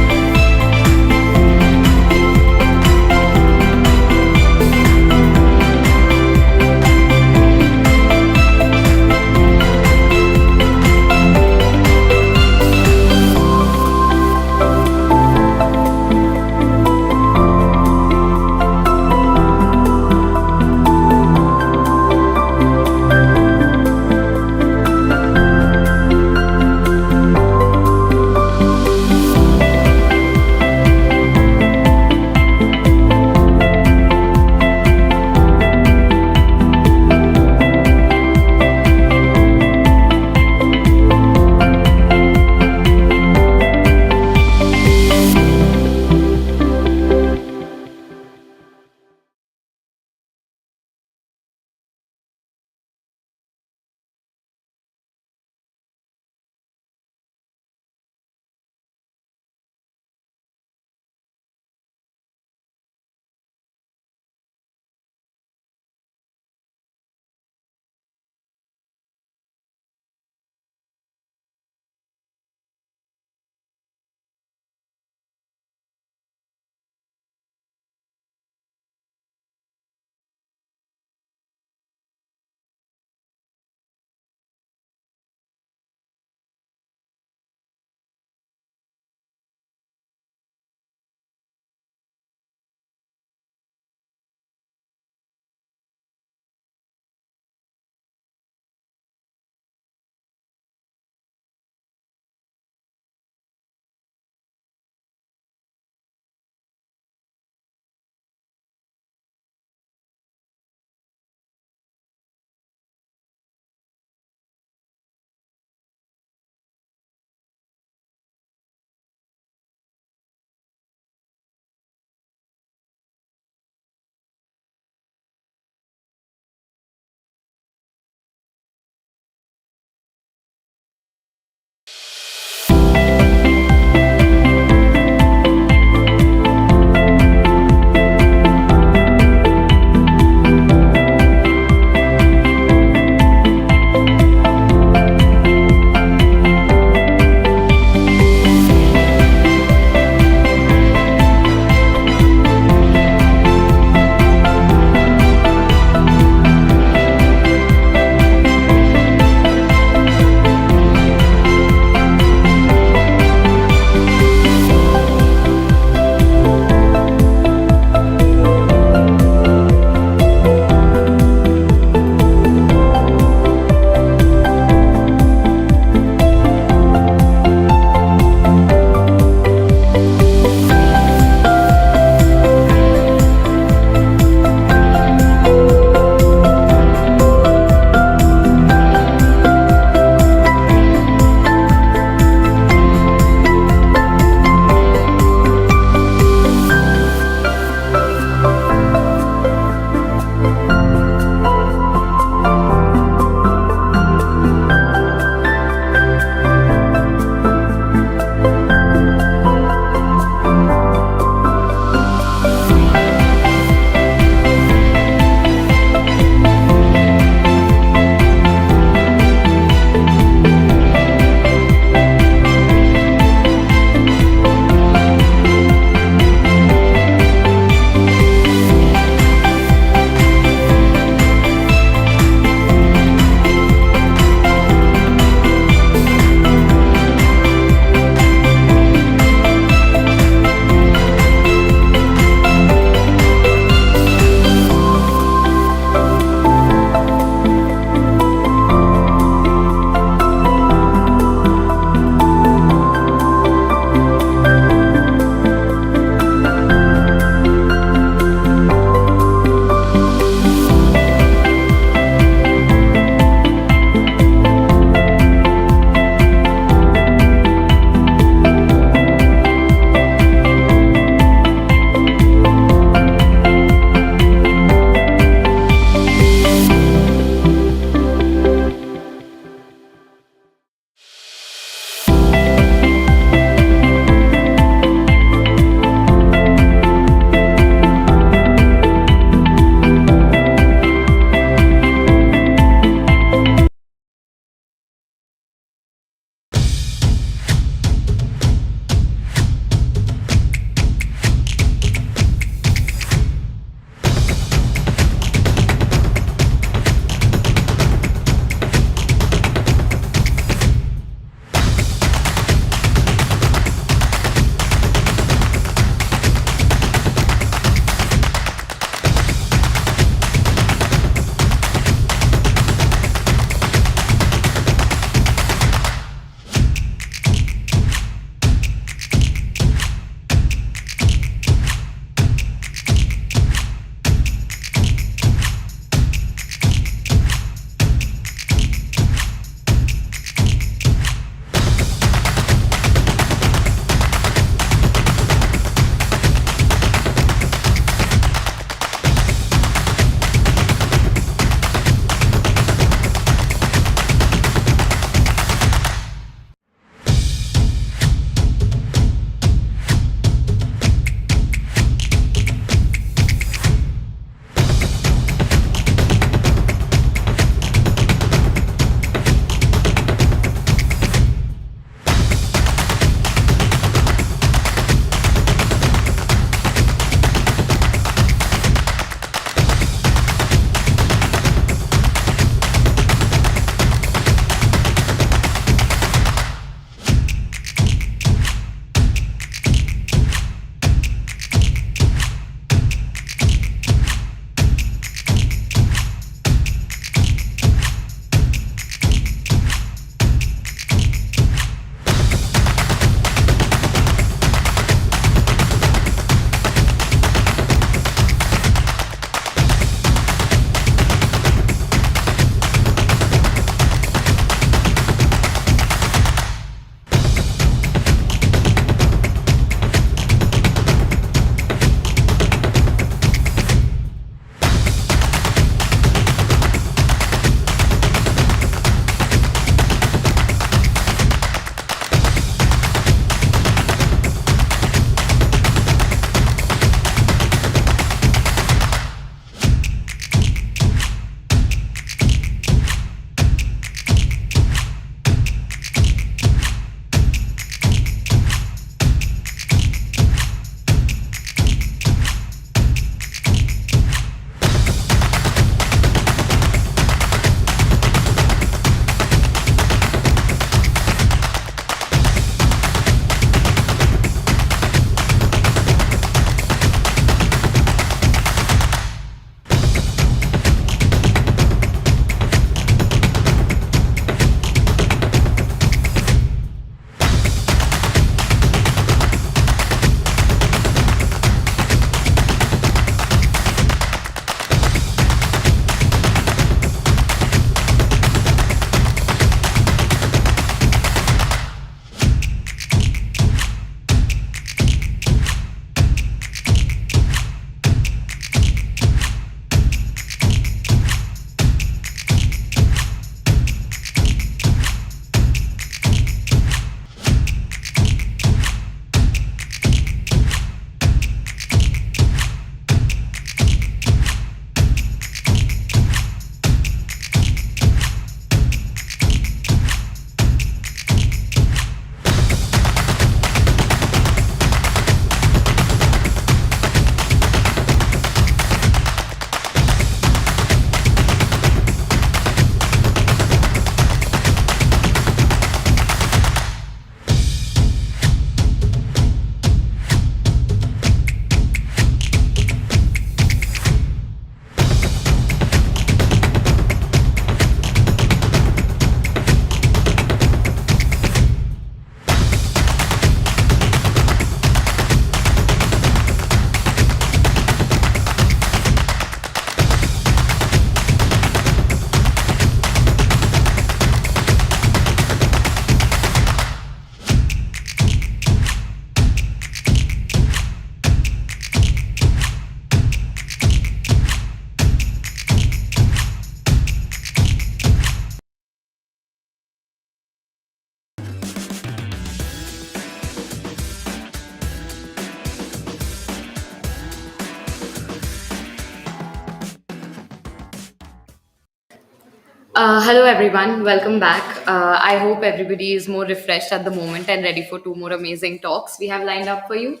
Hello, everyone. Welcome back. I hope everybody is more refreshed at the moment and ready for two more amazing talks we have lined up for you.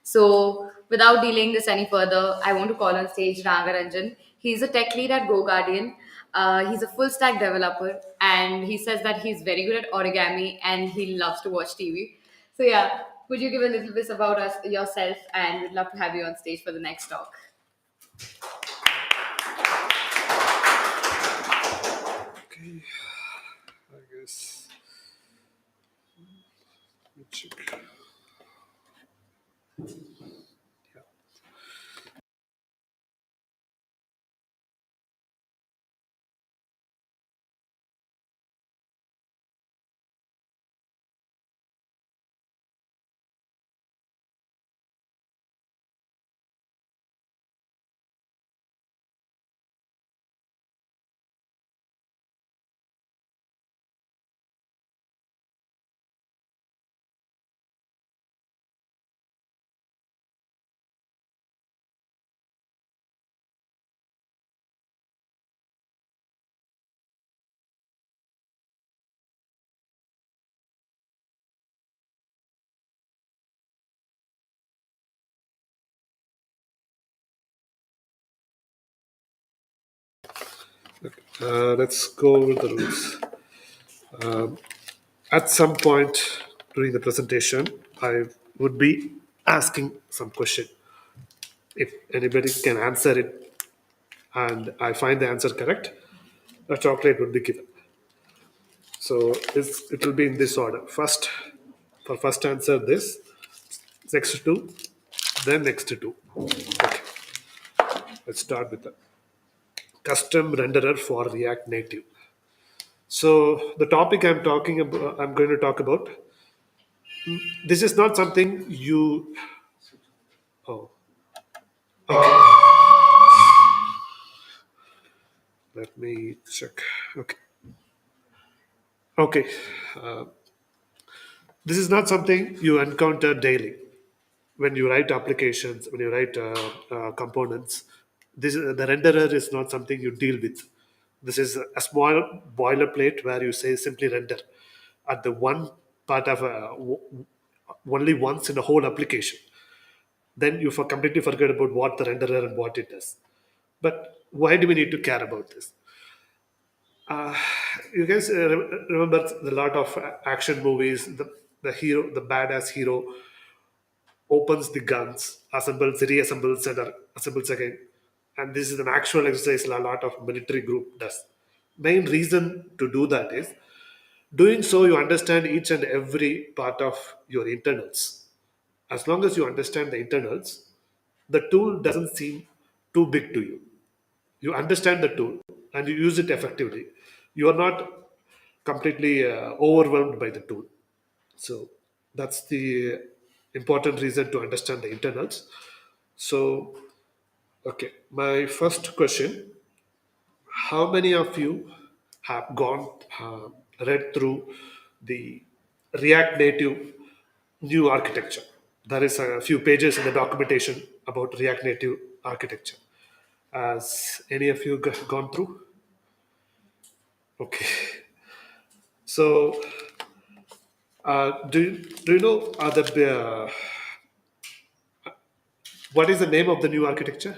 So, without delaying this any further, I want to call on stage Ragaranjan. He's a tech lead at Go Guardian. He's a full stack developer, and he says that he's very good at origami and he loves to watch TV. So, yeah, could you give a little bit about us yourself? And we'd love to have you on stage for the next talk. Okay, I guess. Let me check. Yeah. Let's go over the rules. At some point during the presentation, I would be asking some question. If anybody can answer it and I find the answer correct, a chocolate would be given. So it will be in this order. First, for first answer this, next two, then next two. Okay, let's start with the custom renderer for React Native. So the topic I'm going to talk about. This is not something you. Oh, okay. Let me check. Okay. Okay. This is not something you encounter daily when you write applications, when you write components. The renderer is not something you deal with. This is a small boilerplate where you say simply render at the one part of only once in the whole application. Then you completely forget about what the renderer and what it does. But why do we need to care about this? You guys remember a lot of action movies. The hero, the badass hero, opens the guns, assembles, reassembles, and assembles again. And this is an actual exercise a lot of military group does. Main reason to do that is doing so you understand each and every part of your internals. As long as you understand the internals, the tool doesn't seem too big to you. You understand the tool and you use it effectively. You are not completely overwhelmed by the tool. So that's the important reason to understand the internals. So, okay, my first question: how many of you have gone read through the React Native new architecture? There is a few pages in the documentation about React Native architecture. Has any of you gone through? Okay. So, do you know what is the name of the new architecture?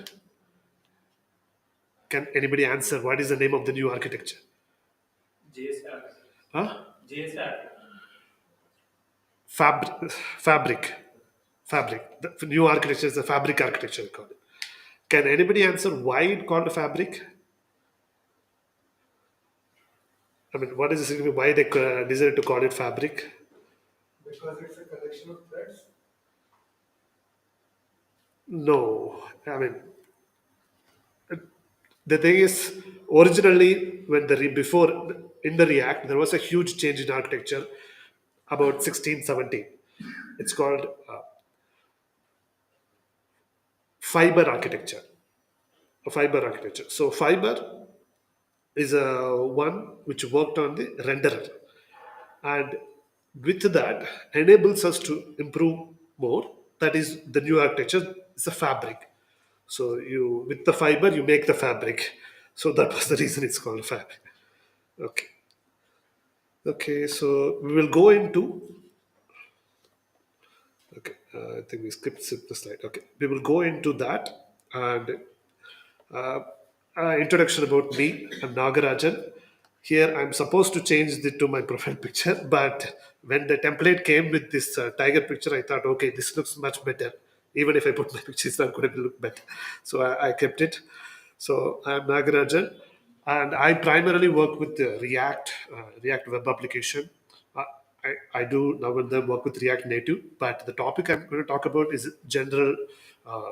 Can anybody answer what is the name of the new architecture? Huh? Fabric. Fabric. The new architecture is the fabric architecture called it. Can anybody answer why it called fabric? I mean, what is the significance? Why they decided to call it fabric? Because it's a collection of threads. No, I mean the thing is originally when before in the React there was a huge change in architecture about 16, 17. It's called fiber architecture. A fiber architecture. So fiber is a one which worked on the renderer, and with that enables us to improve more. That is the new architecture. It's a fabric. So you with the fiber you make the fabric. So that was the reason it's called fabric. Okay. Okay, so we will go into. Okay, I think we skipped the slide. Okay, we will go into that and uh, introduction about me. I'm Nagarajan. Here, I'm supposed to change it to my profile picture, but when the template came with this tiger picture, I thought, okay, this looks much better. Even if I put my picture, it's not going to look better. So I kept it. So I'm Nagarajan, and I primarily work with React web application. Uh, I do now and then work with React Native, but the topic I'm going to talk about is general uh,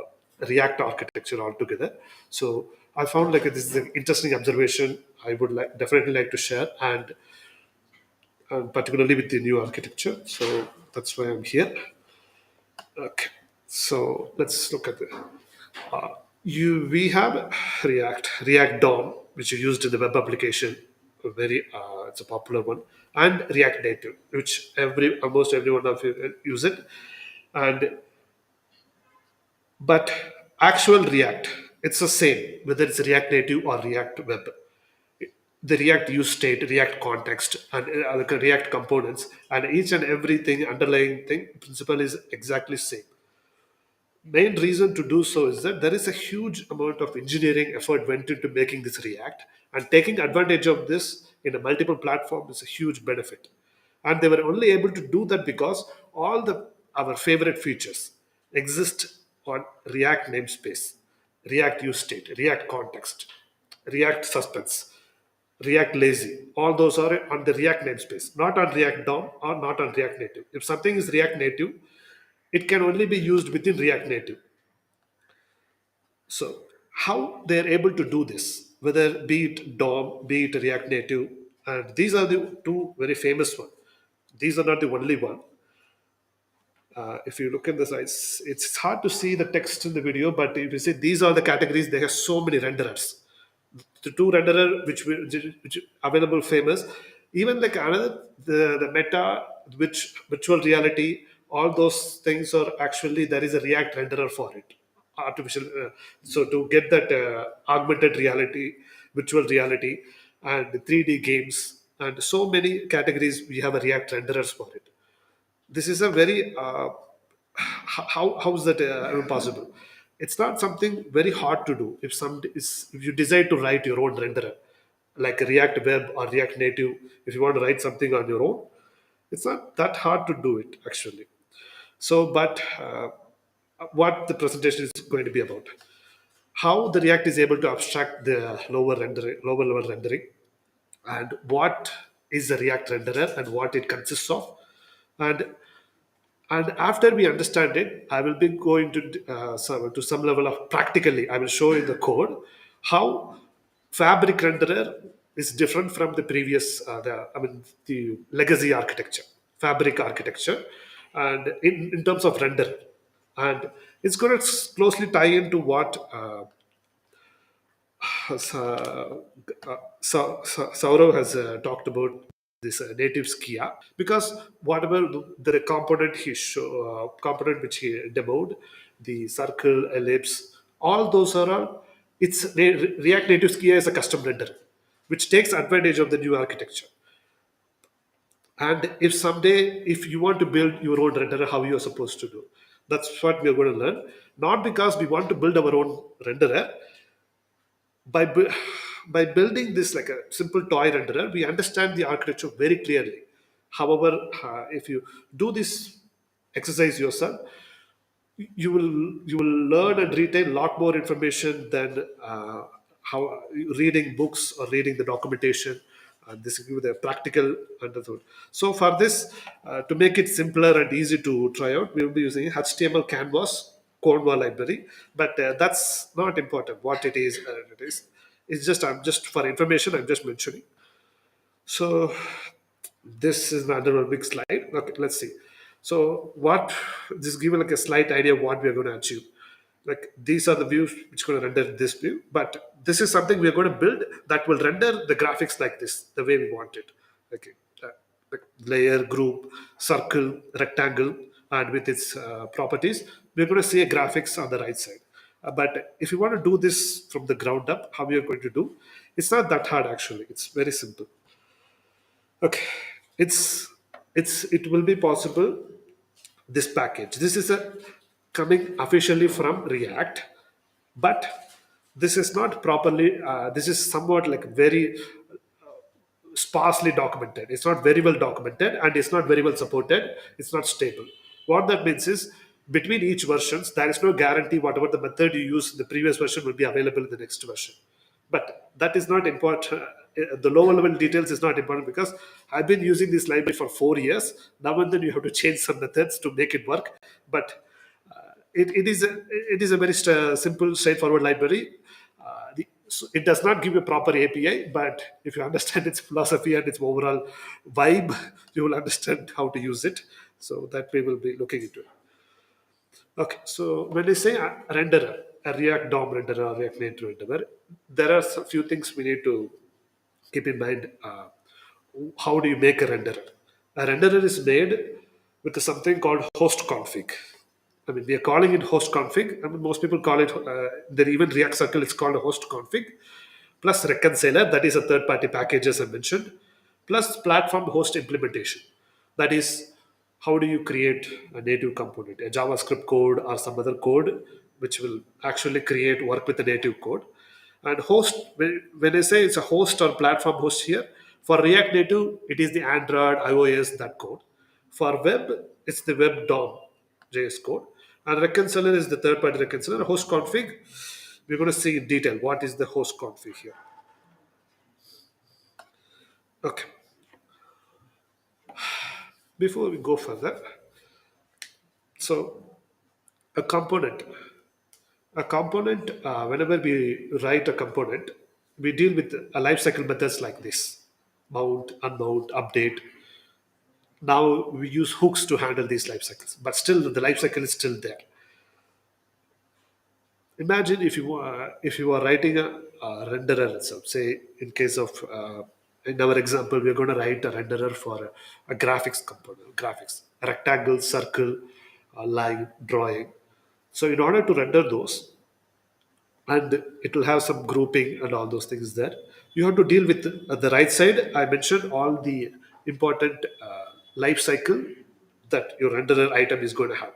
React architecture altogether. So I found like this is an interesting observation. I would definitely like to share, and particularly with the new architecture. So that's why I'm here. Okay. So let's look at the we have React DOM, which is used in the web application. It's a popular one, and React Native, which almost every one of you use it. And but actual React, it's the same whether it's React Native or React Web. The React use state, React context, and like React components, and each and everything underlying thing principle is exactly same. Main reason to do so is that there is a huge amount of engineering effort went into making this React, and taking advantage of this in a multiple platform is a huge benefit. And they were only able to do that because all the our favorite features exist on React namespace, React use state, React context, React suspense, React lazy. All those are on the React namespace, not on React DOM or not on React Native. If something is React Native, it can only be used within React Native. So how they're able to do this, whether be it DOM, be it React Native, and these are the two very famous ones. These are not the only one. If you look at the sites, it's hard to see the text in the video, but if you see these are the categories, they have so many renderers. The two renderer which available famous, even like another the meta, which virtual reality, all those things are actually there is a React renderer for it, artificial. So to get that augmented reality, virtual reality, and 3D games, and so many categories, we have a React renderers for it. This is a very how is that possible? It's not something very hard to do. If you decide to write your own renderer, like React Web or React Native, if you want to write something on your own, it's not that hard to do it actually. So, but what the presentation is going to be about: how the React is able to abstract the lower level rendering, and what is the React renderer and what it consists of, and after we understand it, I will be going to some level of practically. I will show in the code how Fabric renderer is different from the previous, the legacy architecture, Fabric architecture, and in terms of render, and it's going to closely tie into what Saurav has talked about this native Skia, because whatever the component component which he demoed, the circle, ellipse, all those are all, React Native Skia is a custom renderer, which takes advantage of the new architecture. And if someday, if you want to build your own renderer, how you are supposed to do, that's what we are going to learn. Not because we want to build our own renderer, by by building this like a simple toy renderer, we understand the architecture very clearly. However, if you do this exercise yourself, you will learn and retain a lot more information than how reading books or reading the documentation. And this give the practical understood. So for this, to make it simpler and easy to try out, we will be using HTML canvas Cornwall library, but that's not important. What it is, it's just I'm just for information. I'm just mentioning. So this is another big slide. Okay, let's see. So what this given like a slight idea of what we are going to achieve. Like these are the views which are going to render this view, but this is something we are going to build that will render the graphics like this, the way we want it. Okay, like layer, group, circle, rectangle, and with its properties, we're going to see a graphics on the right side. But if you want to do this from the ground up, how we are going to do? It's not that hard actually. It's very simple. Okay, it will be possible. This package, this is a coming officially from React, but this is not properly. This is somewhat like very sparsely documented. It's not very well documented and it's not very well supported. It's not stable. What that means is between each versions, there is no guarantee whatever the method you use in the previous version will be available in the next version. But that is not important. The lower level details is not important because I've been using this library for 4 years. Now and then you have to change some methods to make it work. But it is a very simple, straightforward library. So it does not give you a proper API, but if you understand its philosophy and its overall vibe, you will understand how to use it. So that we will be looking into it. Okay, so when I say a renderer, a React DOM renderer or React Native renderer, there are a few things we need to keep in mind. How do you make a renderer? A renderer is made with something called host config. I mean, we are calling it host config. I mean, most people call it, there even React Circle, it's called a host config, plus reconciler, that is a third party package as I mentioned, plus platform host implementation. That is, how do you create a native component, a JavaScript code or some other code which will actually create work with the native code. And host, when I say it's a host or platform host here, for React Native, it is the Android, iOS, that code. For web, it's the web DOM JS code. And reconciler is the third party reconciler. Host config, we're going to see in detail what is the host config here. Okay. Before we go further, so a component, whenever we write a component, we deal with a lifecycle methods like this: mount, unmount, update. Now we use hooks to handle these life cycles, but still the life cycle is still there. Imagine if you are writing a renderer itself. Say in case of in our example, we are going to write a renderer for a graphics component, graphics, a rectangle, circle, a line, drawing. So in order to render those, and it will have some grouping and all those things there. You have to deal with the right side. I mentioned all the important life cycle that your renderer item is going to have.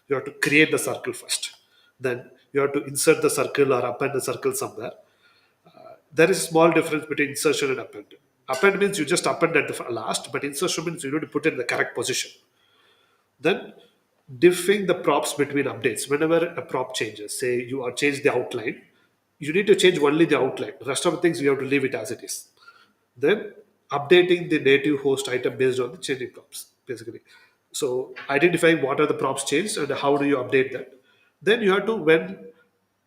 You have to create the circle first. Then you have to insert the circle or append the circle somewhere. There is a small difference between insertion and append. Append means you just append at the last, but insertion means you need to put it in the correct position. Then diffing the props between updates. Whenever a prop changes, say you are change the outline, you need to change only the outline. The rest of the things you have to leave it as it is. Then updating the native host item based on the changing props, basically. So identifying what are the props changed and how do you update that. Then you have to, when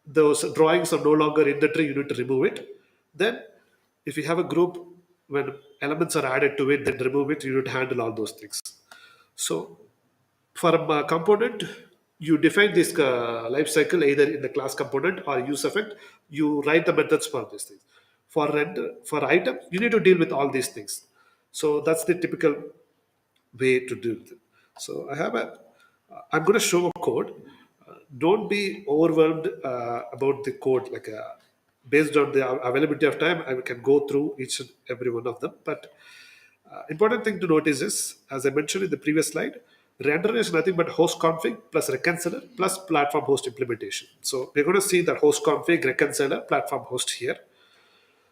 those drawings are no longer in the tree, you need to remove it. Then if you have a group, when elements are added to it, then remove it, you need to handle all those things. So for a component, you define this life cycle either in the class component or use effect. You write the methods for these things. For render, for item, you need to deal with all these things. So that's the typical way to do it. So I'm going to show a code. Don't be overwhelmed about the code. Like based on the availability of time, I can go through each and every one of them. But important thing to notice is, as I mentioned in the previous slide, renderer is nothing but host config plus reconciler plus platform host implementation. So we're going to see the host config, reconciler, platform host here.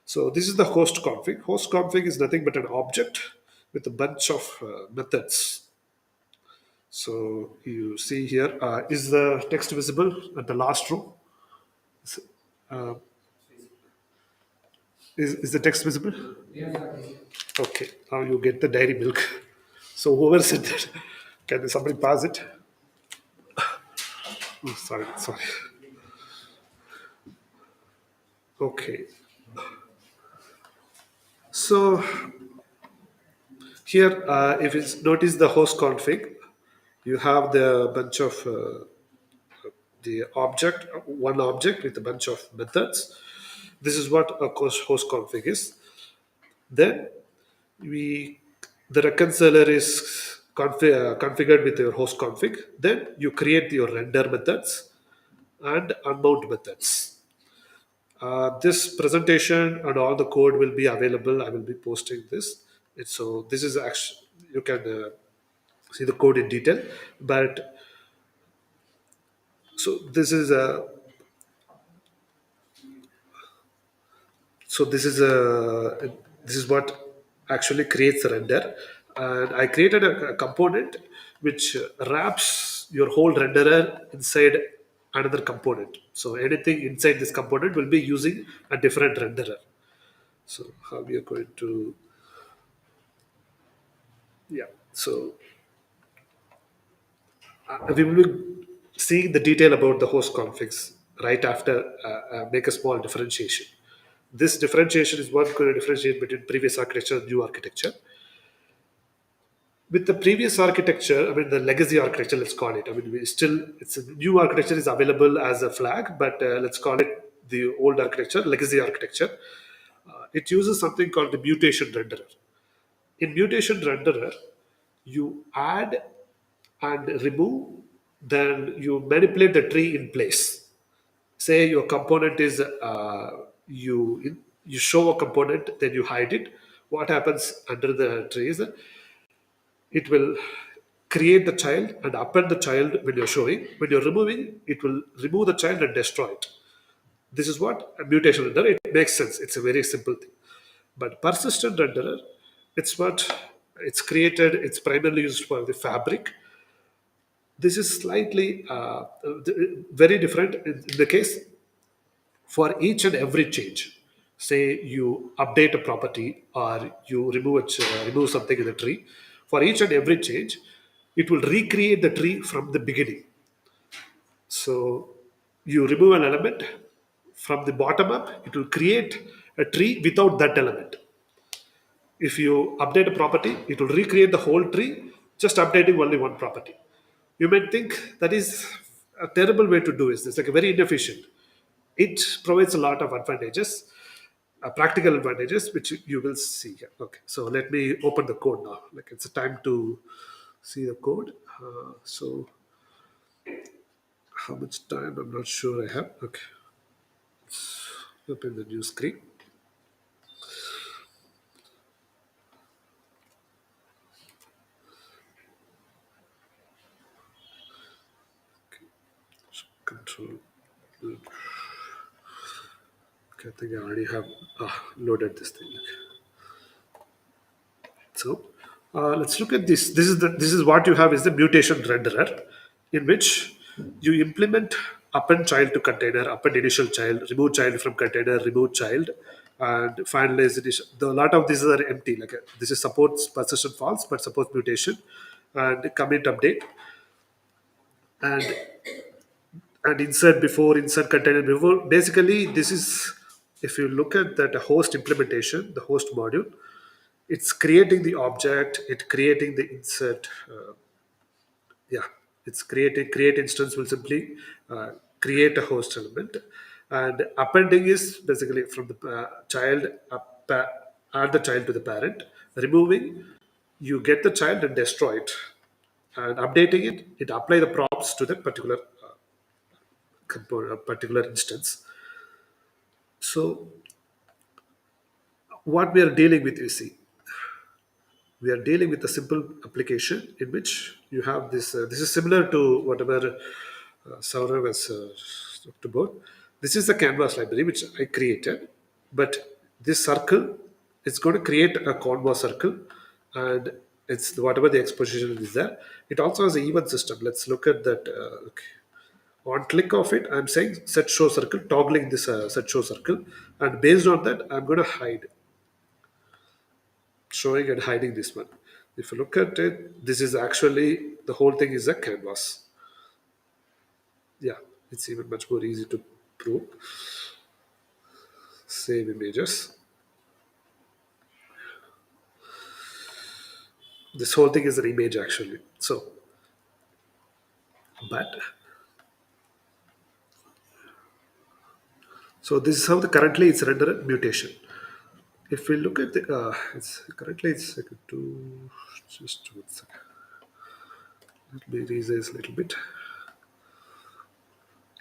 So this is the host config. Host config is nothing but an object with a bunch of methods. So you see here, is the text visible at the last row? Uh, is the text visible? Okay, now you get the dairy milk. So whoever said that, can somebody pass it? Oh, sorry. Okay. So here, if it's notice the host config, you have the bunch of the object, one object with a bunch of methods. This is what a host config is. Then the reconciler is configured with your host config. Then you create your render methods and unmount methods. This presentation and all the code will be available. I will be posting this. So this is actually, you can see the code in detail, but so this is a this is what actually creates the render. And I created a component which wraps your whole renderer inside another component. So anything inside this component will be using a different renderer. So how we are going to, yeah, so we will be seeing the detail about the host configs right after make a small differentiation. This differentiation is what going to differentiate between previous architecture and new architecture. With the previous architecture, I mean the legacy architecture, let's call it. I mean, we still, it's a new architecture is available as a flag, but let's call it the old architecture, legacy architecture. It uses something called the mutation renderer. In mutation renderer, you add and remove, then you manipulate the tree in place. Say your component is you show a component, then you hide it. What happens under the tree is it will create the child and append the child when you're showing. When you're removing, it will remove the child and destroy it. This is what a mutation renderer. It makes sense. It's a very simple thing. But persistent renderer, it's what it's created. It's primarily used for the fabric. This is slightly very different in the case for each and every change. Say you update a property or you remove something in the tree. For each and every change, it will recreate the tree from the beginning. So you remove an element from the bottom up, it will create a tree without that element. If you update a property, it will recreate the whole tree, just updating only one property. You might think that is a terrible way to do it. It's like a very inefficient. It provides a lot of advantages, practical advantages, which you will see here. Okay, so let me open the code now. Like it's a time to see the code. So how much time? I'm not sure I have. Okay, open the new screen. Control. Okay, I think I already have loaded this thing. So let's look at this. This is what you have is the mutation renderer, in which you implement append child to container, append initial child, remove child from container, remove child, and finalize initial. A lot of these are empty. Like this is supports persistent false, but supports mutation and commit update and insert before, insert container before. Basically, this is, if you look at that host implementation, the host module, it's creating the object, it creating the insert. Yeah, it's create instance will simply create a host element, and appending is basically from the child add the child to the parent. Removing, you get the child and destroy it, and updating it, it apply the props to that particular particular instance. So what we are dealing with, you see, we are dealing with a simple application in which you have this. This is similar to whatever Saurav has talked about. This is the canvas library which I created, but this circle is going to create a convo circle, and it's whatever the exposition is there. It also has an event system. Let's look at that. Okay. On click of it, I'm saying set show circle, toggling this set show circle, and based on that, I'm going to hide, showing and hiding this one. If you look at it, this is actually the whole thing is a canvas. Yeah, it's even much more easy to prove. Save images. This whole thing is an image actually. So, but so this is how the currently it's rendered mutation. If we look at the, it's currently it's like two, just 1 second. Let me resize a little bit.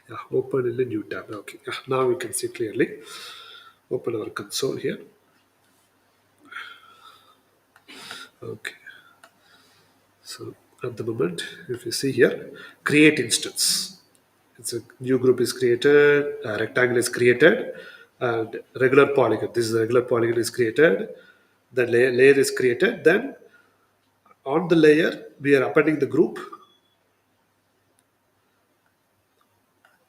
Yeah, open in the new tab. Okay, yeah, now we can see clearly. Open our console here. Okay. So at the moment, if you see here, create instance. It's a new group is created, a rectangle is created, and regular polygon. This is a regular polygon is created. The layer is created. Then on the layer, we are appending the group.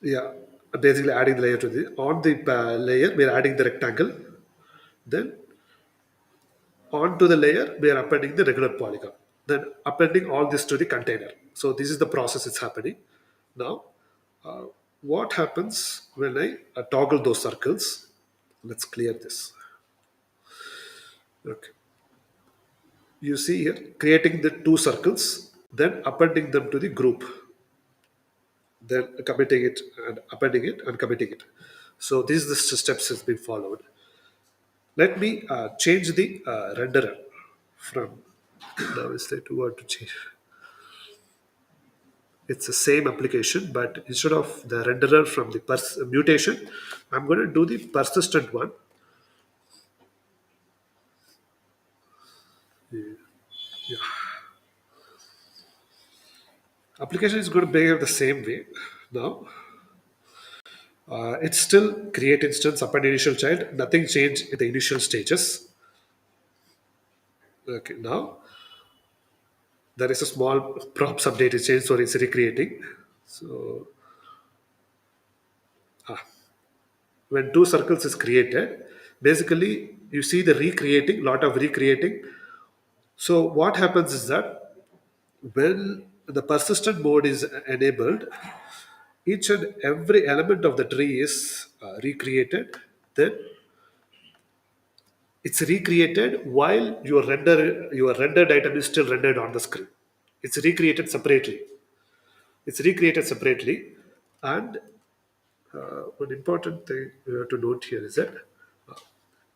Yeah, basically adding the layer to the on the layer. We are adding the rectangle. Then onto the layer, we are appending the regular polygon. Then appending all this to the container. So this is the process it's happening. Now, what happens when I toggle those circles? Let's clear this. Okay. You see here, creating the two circles, then appending them to the group, then committing it and appending it and committing it. So these are the steps that's been followed. Let me change the renderer from now is that what to change. It's the same application, but instead of the renderer from the mutation, I'm going to do the persistent one. Application is going to behave the same way. Now, it's still create instance, append initial child, nothing changed in the initial stages. Okay, now there is a small props update is changed, so it's recreating. So when two circles is created, basically you see the recreating, lot of recreating. So what happens is that when the persistent mode is enabled, each and every element of the tree is recreated. Then it's recreated while your rendered item is still rendered on the screen. It's recreated separately. It's recreated separately, and one important thing we have to note here is that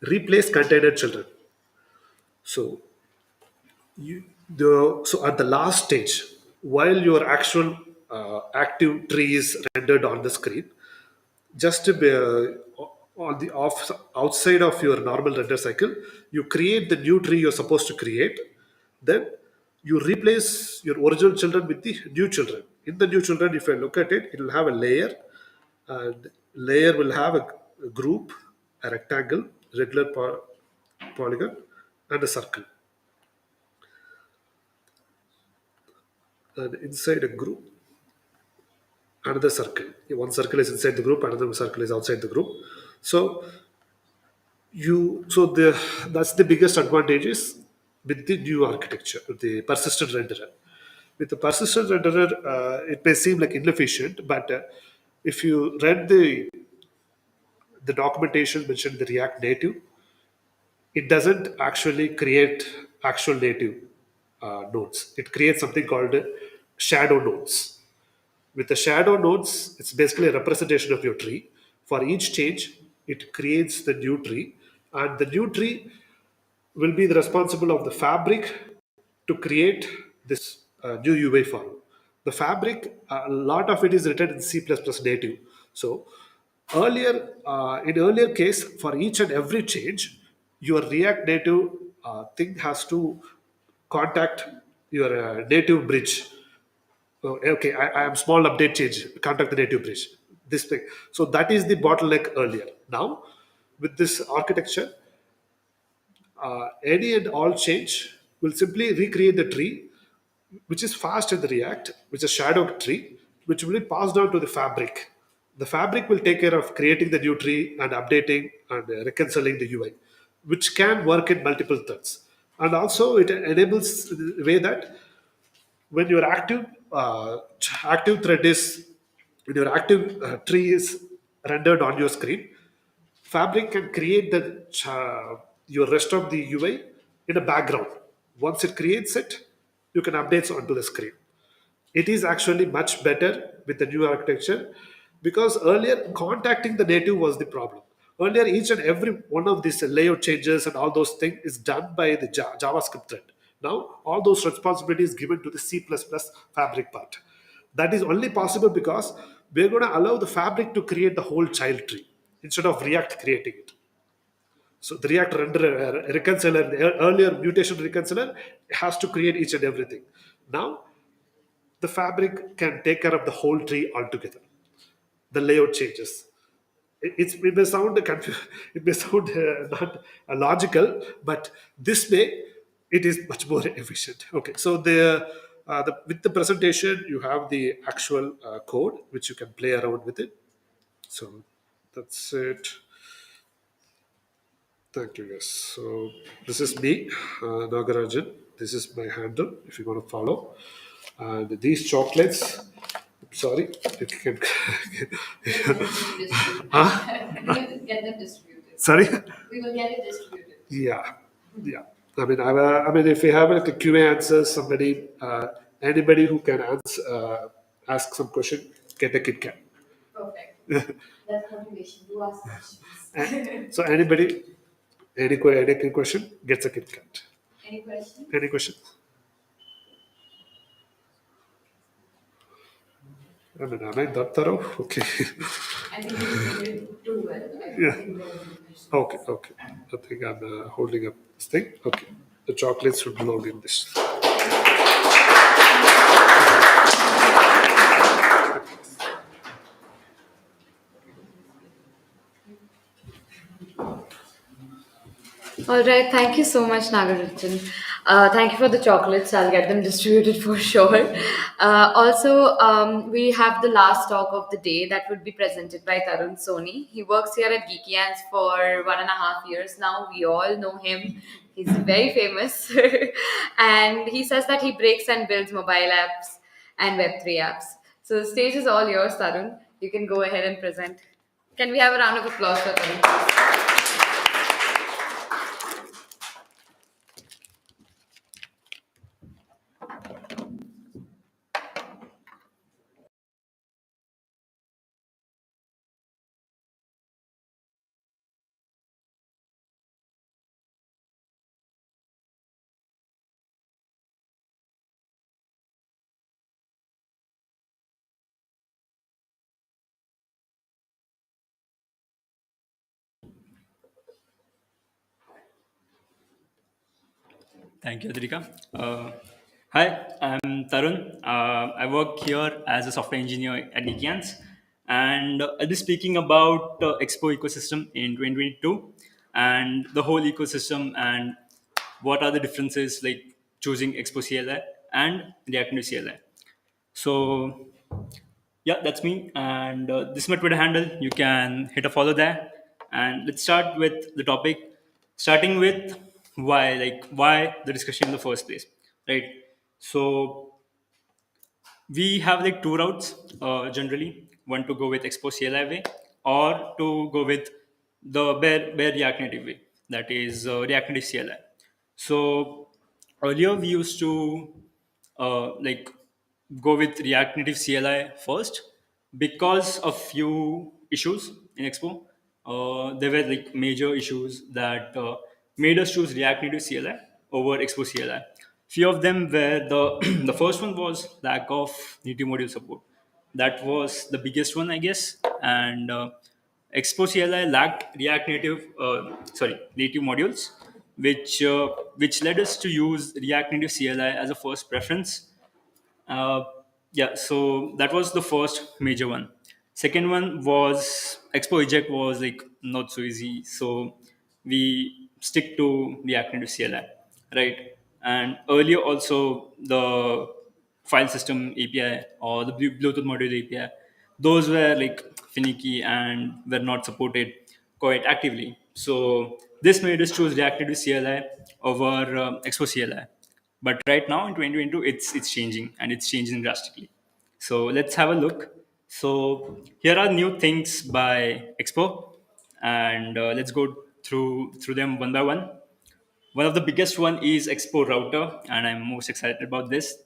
replace container children. So so at the last stage, while your actual active tree is rendered on the screen, just on the outside of your normal render cycle, you create the new tree you're supposed to create. Then you replace your original children with the new children. In the new children, if I look at it, it will have a layer, and layer will have a group, a rectangle, regular polygon, and a circle. And inside a group, another circle. One circle is inside the group, another circle is outside the group. So that's the biggest advantage is with the new architecture, with the persistent renderer. With the persistent renderer, it may seem like inefficient, but if you read the documentation mentioned in the React Native, it doesn't actually create actual native nodes. It creates something called shadow nodes. With the shadow nodes, it's basically a representation of your tree. For each change, it creates the new tree, and the new tree will be the responsible of the fabric to create this new UI file. The fabric, a lot of it is written in C++ native. So in earlier case, for each and every change, your React Native thing has to contact your native bridge. Oh, okay, I am small update change. Contact the native bridge. This thing. So that is the bottleneck earlier. Now, with this architecture, any and all change will simply recreate the tree, which is fast in the React, which is a shadow tree, which will be passed down to the fabric. The fabric will take care of creating the new tree and updating and reconciling the UI, which can work in multiple threads. And also, it enables the way that when your active thread is when your active tree is rendered on your screen, fabric can create the your rest of the UI in a background. Once it creates it, you can update onto the screen. It is actually much better with the new architecture, because earlier contacting the native was the problem. Earlier, each and every one of these layout changes and all those things is done by the JavaScript thread. Now, all those responsibilities given to the C++ fabric part. That is only possible because we're going to allow the fabric to create the whole child tree instead of React creating it. So the React reconciler, the earlier mutation reconciler, has to create each and everything. Now the fabric can take care of the whole tree altogether. The layout changes. It may sound it may sound not logical, but this way it is much more efficient. Okay, so with the presentation you have the actual code which you can play around with it. So that's it. Thank you, guys. So this is me, Nagarajan. This is my handle if you want to follow. And these chocolates, sorry, if you can. Huh? We will get them distributed. Sorry. We will get it distributed. Yeah, yeah. I mean, if you have like a QA answers, anybody who can ask some question, get a Kit Kat. Perfect. That's motivation. You ask questions. So any question gets a Kit Kat. Any questions? Any question? I mean, am I that thorough? Okay. I think you did it too well. I Yeah. think there will be questions. Okay, okay. I think I'm holding up this thing. Okay. The chocolates should belong in this. All right, thank you so much, Nagarajan. Thank you for the chocolates. I'll get them distributed for sure. Also, we have the last talk of the day that would be presented by Tarun Soni. He works here at GeekyAnts for 1.5 years now. We all know him. He's very famous. And he says that he breaks and builds mobile apps and Web3 apps. So the stage is all yours, Tarun. You can go ahead and present. Can we have a round of applause for Tarun, please? Thank you, Adrika. Hi, I'm Tarun. I work here as a software engineer at GeekyAnts, and I'll be speaking about Expo ecosystem in 2022 and the whole ecosystem and what are the differences like choosing Expo CLI and React Native CLI. So yeah, that's me, and this is my Twitter handle. You can hit a follow there, and let's start with the topic. Starting with why the discussion in the first place, right? So we have like two routes generally: one to go with Expo CLI way, or to go with the bare React Native way, that is React Native CLI. So earlier we used to like go with React Native CLI first because of few issues in Expo. There were like major issues that made us choose React Native CLI over Expo CLI. Few of them were the the first one was lack of native module support. That was the biggest one, I guess, and Expo CLI lacked React Native, native modules, which led us to use React Native CLI as a first preference. uh, yeah, so that was the first major one. Second one was Expo eject was like not so easy, so we stick to React Native CLI, right? And earlier also the file system API or the Bluetooth module API, those were like finicky and were not supported quite actively. So this made us choose React Native CLI over Expo CLI. But right now in 2022, it's changing and it's changing drastically. So let's have a look. So here are new things by Expo, and let's go through them one by one. One of the biggest one is Expo router, and I'm most excited about this.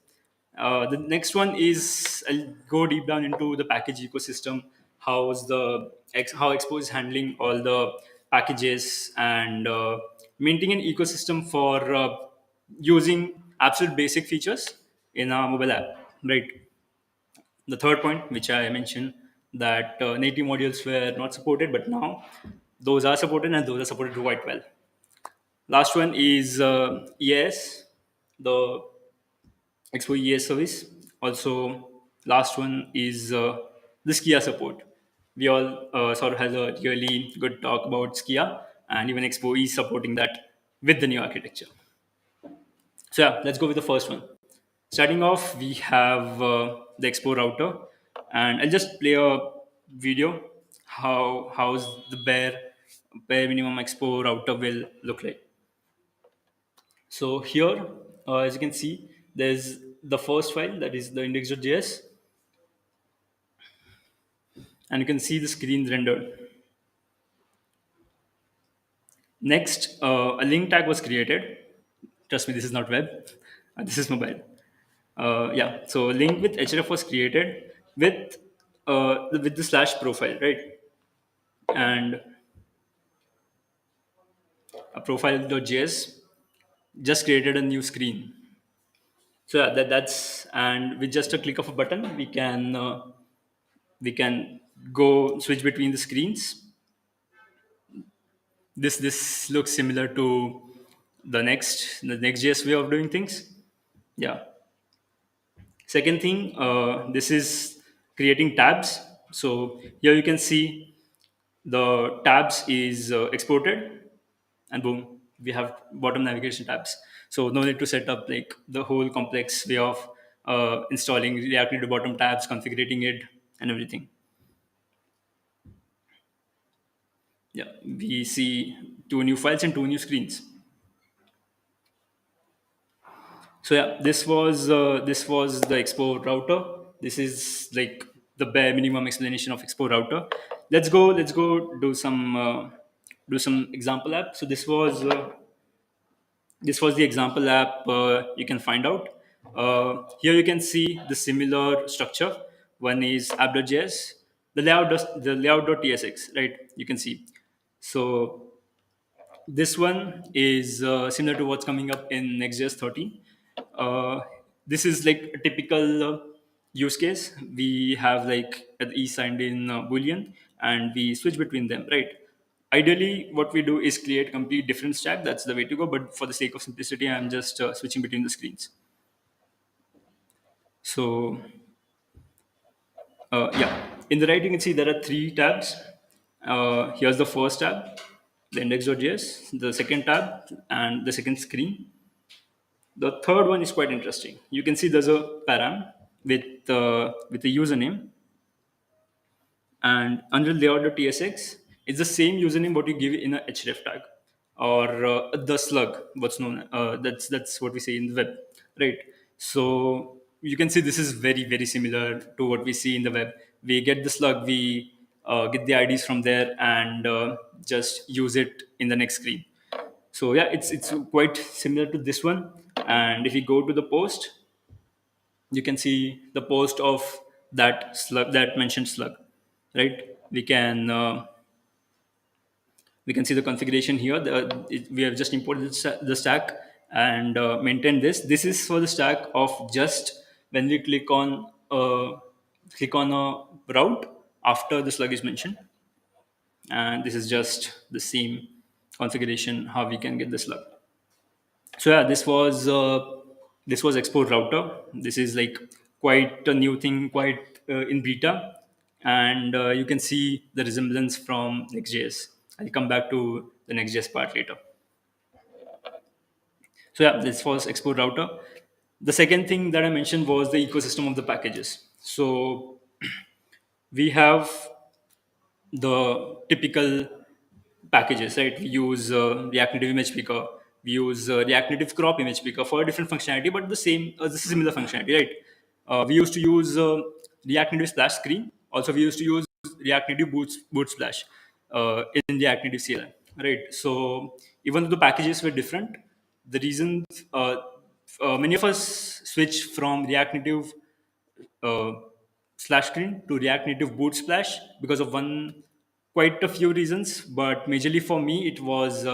The next one is I'll go deep down into the package ecosystem. How Expo is handling all the packages and maintaining an ecosystem for using absolute basic features in our mobile app. Right. The third point, which I mentioned, that native modules were not supported, but now Those are supported, and those are supported quite well. Last one is ES, the Expo ES service. Also, last one is the Skia support. We all sort of has a really good talk about Skia, and even Expo is supporting that with the new architecture. So yeah, let's go with the first one. Starting off, we have the Expo router, and I'll just play a video how's the bare minimum Expo router will look like. So here, as you can see, there's the first file, that is the index.js, and you can see the screen rendered. Next, a link tag was created. Trust me, this is not web. This is mobile. Yeah, so a link with href was created with the slash profile, right? And a profile.js just created a new screen. So yeah, that's, and with just a click of a button, we can go switch between the screens. This looks similar to the next JS way of doing things. Yeah. Second thing, this is creating tabs. So here you can see the tabs is exported, and boom, we have bottom navigation tabs. So no need to set up like the whole complex way of installing React Native bottom tabs, configuring it, and everything. Yeah, we see two new files and two new screens. So yeah, this was the Expo router. This is like the bare minimum explanation of Expo router. Let's go do some example app. So this was the example app you can find out. Here you can see the similar structure. One is app.js, the layout.tsx, right? You can see. So this one is similar to what's coming up in Next.js 13. Uh, this is like a typical use case. We have like an e signed in Boolean, and we switch between them, right? Ideally, what we do is create complete different stack. That's the way to go. But for the sake of simplicity, I'm just switching between the screens. So yeah, in the right, you can see there are three tabs. Here's the first tab, the index.js, the second tab, and the second screen. The third one is quite interesting. You can see there's a param with a username, and under layout.tsx, it's the same username what you give in a href tag, or the slug, what's known. That's what we say in the web, right? So you can see this is very very similar to what we see in the web. We get the slug, we get the IDs from there, and just use it in the next screen. So yeah, it's quite similar to this one. And if you go to the post, you can see the post of that slug, that mentioned slug, right? We can see the configuration here. We have just imported the stack and maintained this. This is for the stack of just when we click on a route after the slug is mentioned, and this is just the same configuration how we can get the slug. So yeah, this was export router. This is like quite a new thing, quite in beta, and you can see the resemblance from Next.js. I'll come back to the Next.js part later. So yeah, this was export router. The second thing that I mentioned was the ecosystem of the packages. So we have the typical packages, right? We use React Native Image Picker, we use React Native Crop Image Picker for a different functionality, but the similar functionality, right? We used to use React Native Splash Screen. Also, we used to use React Native Boot Splash in React Native CLI, right? So even though the packages were different, the reason many of us switch from React Native uh, Splash Screen to React Native Boot Splash because of quite a few reasons, but majorly for me it was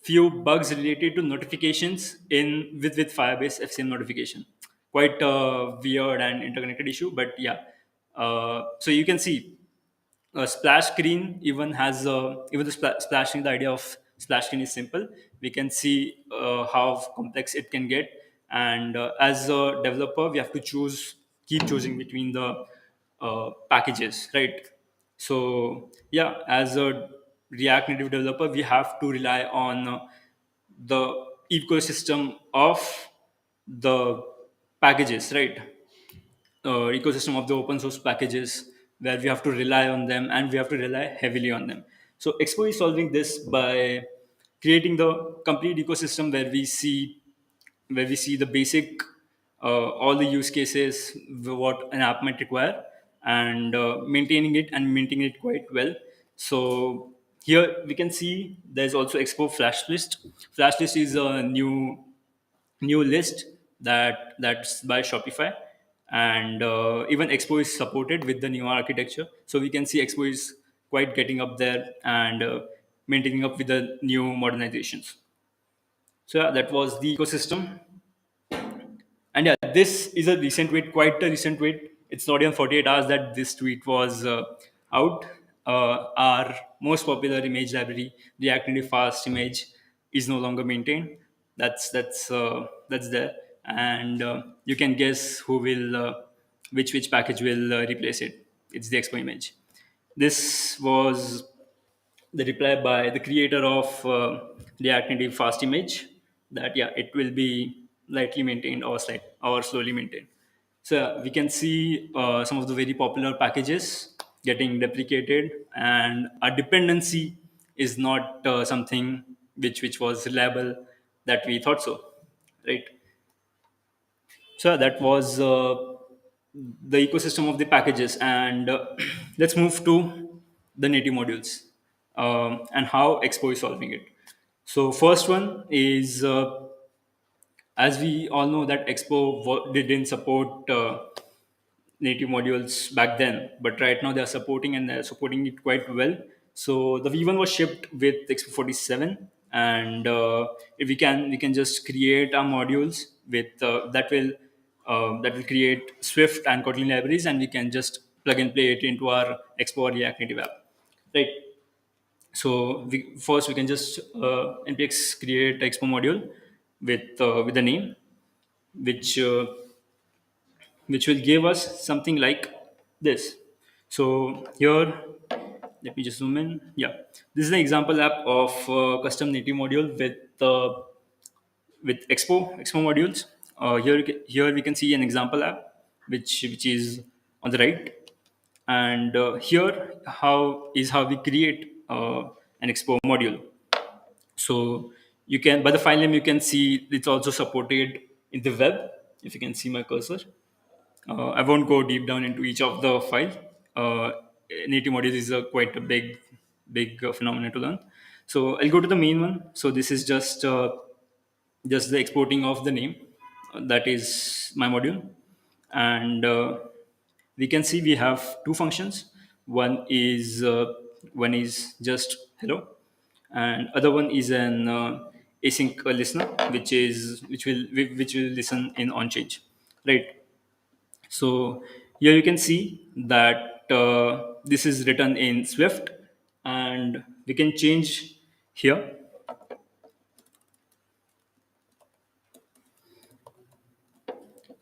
few bugs related to notifications in with Firebase FCM notification. Quite a weird and interconnected issue, but yeah. So you can see a splash screen even has even the splashing, the idea of splash screen is simple. We can see how complex it can get, and as a developer we have to keep choosing between the packages, right? So yeah, as a React Native developer we have to rely on the ecosystem of the packages, right? Ecosystem of the open source packages, where we have to rely on them and we have to rely heavily on them. So Expo is solving this by creating the complete ecosystem where we see the basic all the use cases, what an app might require, and maintaining it quite well. So here we can see there's also Expo flash list. Flash list is a new list that's by Shopify, and even Expo is supported with the new architecture. So we can see Expo is quite getting up there and maintaining up with the new modernizations. So yeah, that was the ecosystem. And yeah, this is a recent tweet, quite a recent tweet. It's not even 48 hours that this tweet was out. Our most popular image library, React Native Fast Image, is no longer maintained. That's there, and you can guess who will, which package will replace it. It's the Expo image. This was the reply by the creator of React Native Fast Image, that yeah, it will be lightly maintained or slowly maintained. So yeah, we can see some of the very popular packages getting deprecated, and a dependency is not something which was reliable that we thought so, right? So yeah, that was the ecosystem of the packages, and let's move to the native modules, and how Expo is solving it. So first one is, as we all know that Expo didn't support native modules back then, but right now they are supporting, and they're supporting it quite well. So the V1 was shipped with Expo 47, and if we can just create our modules with that will create Swift and Kotlin libraries, and we can just plug and play it into our Expo or React Native app, right? So we can just npx create Expo module with a name which will give us something like this. So here, let me just zoom in. Yeah, this is an example app of custom native module with Expo modules. Here we can see an example app which is on the right, and here how we create an Expo module. So you can, by the file name, you can see it's also supported in the web. If you can see my cursor, I won't go deep down into each of the file. Uh, Native modules is quite a big phenomenon to learn. So I'll go to the main one. So this is just the exporting of the name. That is my module, and we can see we have two functions. One is just hello, and other one is an async listener, which will listen in on change, right? So here you can see that this is written in Swift, and we can change here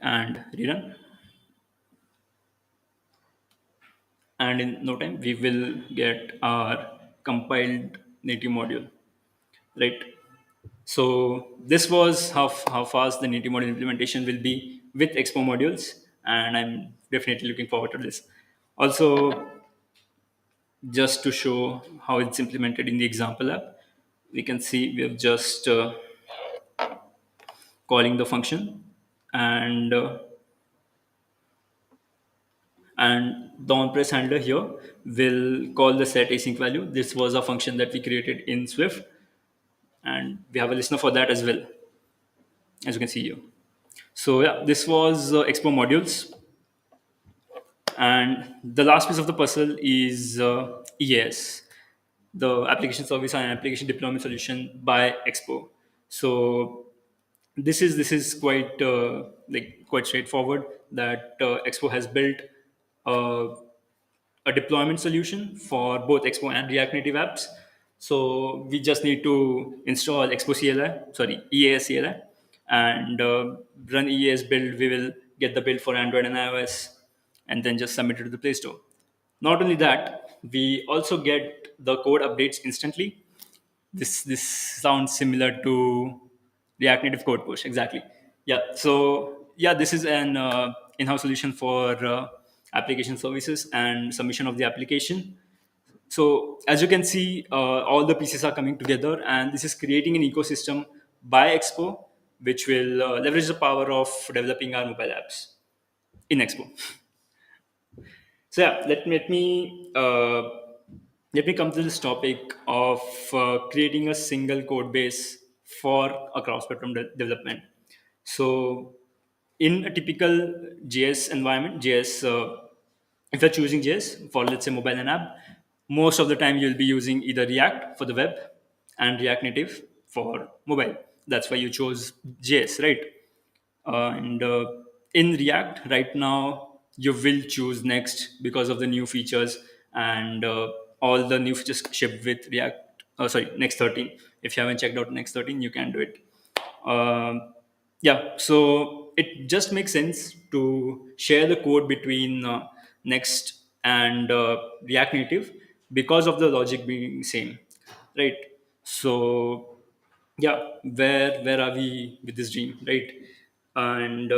and rerun, and in no time we will get our compiled native module, right? So this was how fast the native module implementation will be with Expo modules, and I'm definitely looking forward to this. Also, just to show how it's implemented in the example app, we can see we have just calling the function, and the onPress handler here will call the set async value. This was a function that we created in Swift, and we have a listener for that as well, as you can see here. So yeah, this was Expo modules, and the last piece of the puzzle is EAS, the application service and application deployment solution by Expo. So this is quite quite straightforward, that Expo has built uh, a a deployment solution for both Expo and React Native apps. So we just need to install Expo CLI, sorry, EAS CLI, and run EAS build. We will get the build for Android and iOS, and then just submit it to the Play Store. Not only that, we also get the code updates instantly. This sounds similar to React Native code push, exactly. Yeah. So yeah, this is an in-house solution for application services and submission of the application. So as you can see, all the pieces are coming together, and this is creating an ecosystem by Expo, which will leverage the power of developing our mobile apps in Expo. So yeah, let me come to this topic of creating a single code base for a cross platform development. So in a typical JS environment, JS, if you're choosing JS for, let's say, mobile and app, most of the time you'll be using either React for the web and React Native for mobile. That's why you chose JS, right? And in React right now, you will choose Next because of the new features, and all the new features shipped with React. Sorry, Next 13. If you haven't checked out Next 13, you can do it. Yeah, so it just makes sense to share the code between Next and React Native because of the logic being same, right? So yeah, where are we with this dream, right? And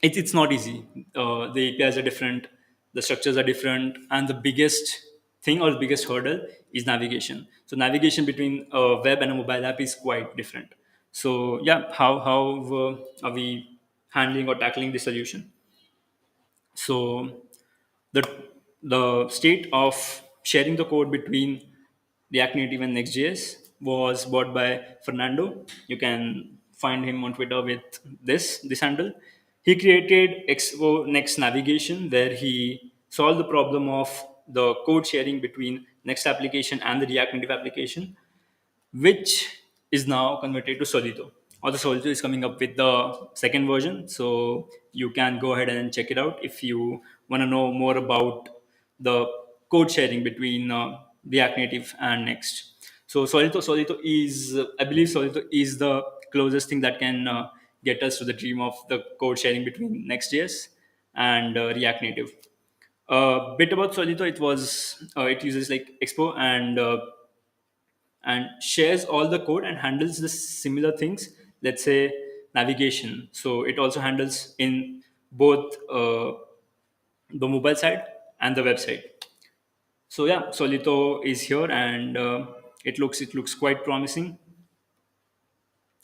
it's not easy. The APIs are different, the structures are different, and the biggest thing or the biggest hurdle is navigation. So navigation between a web and a mobile app is quite different. So yeah, how are we handling or tackling the solution? So the the state of sharing the code between React Native and Next.js was bought by Fernando. You can find him on Twitter with this handle. He created Expo Next Navigation, where he solved the problem of the code sharing between Next application and the React Native application, which is now converted to Solito. Although Solito is coming up with the second version, so you can go ahead and check it out if you want to know more about the code sharing between React Native and Next. So Solito is, I believe, Solito is the closest thing that can get us to the dream of the code sharing between Next.js and React Native. A bit about Solito, it uses like Expo and shares all the code and handles the similar things, let's say navigation. So it also handles in both the mobile side and the website. So yeah, Solito is here, and it looks quite promising,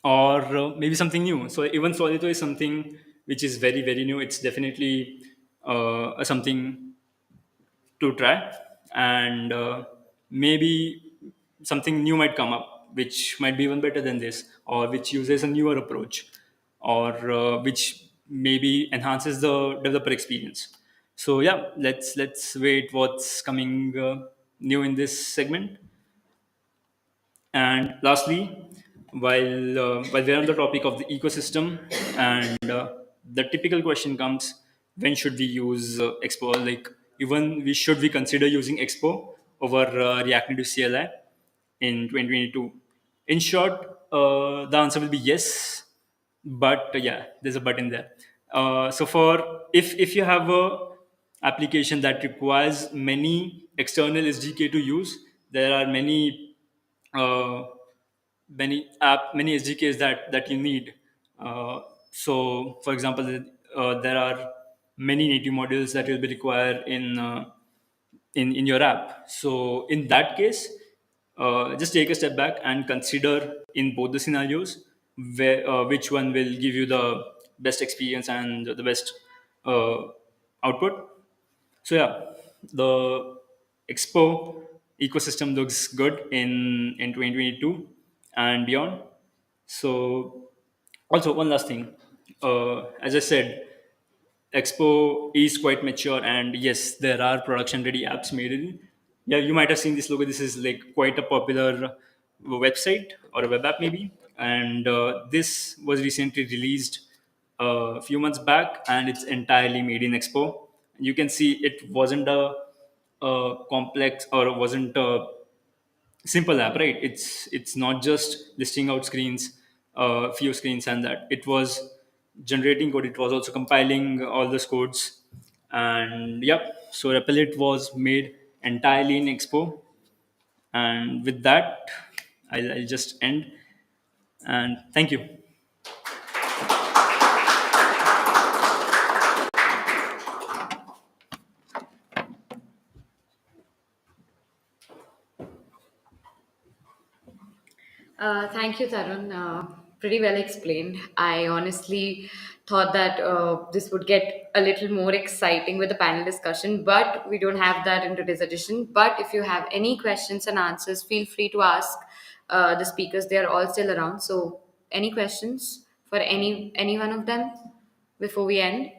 or maybe something new. So even Solito is something which is very very new. It's definitely something to try, and maybe something new might come up which might be even better than this, or which uses a newer approach, or which maybe enhances the developer experience. So yeah, let's wait what's coming new in this segment. And lastly, while we're on the topic of the ecosystem, and the typical question comes, when should we use Expo? Like, even we consider using Expo over React Native CLI in 2022? In short, the answer will be yes, but yeah, there's a but in there. So for if you have a application that requires many external SDK to use, there are uh, many SDKs that you need. So, for example, there are many native modules that will be required in your app. So, in that case, just take a step back and consider in both the scenarios which one will give you the best experience and the best uh, output. So yeah, the Expo ecosystem looks good in 2022 and beyond. So also one last thing, as I said, Expo is quite mature, and yes, there are production ready apps made in. Yeah, you might have seen this logo. This is like quite a popular website or a web app maybe, and this was recently released a few months back, and it's entirely made in Expo. You can see it wasn't a a complex or wasn't a simple app, right? It's not just listing out screens, few screens, and that it was generating code. It was also compiling all those codes, and yep. So Repellent was made entirely in Expo, and with that, I'll just end. And thank you. Thank you, Tarun. Pretty well explained. I honestly thought that this would get a little more exciting with the panel discussion, but we don't have that in today's edition. But if you have any questions and answers, feel free to ask the speakers. They are all still around. So, any questions for any one of them before we end?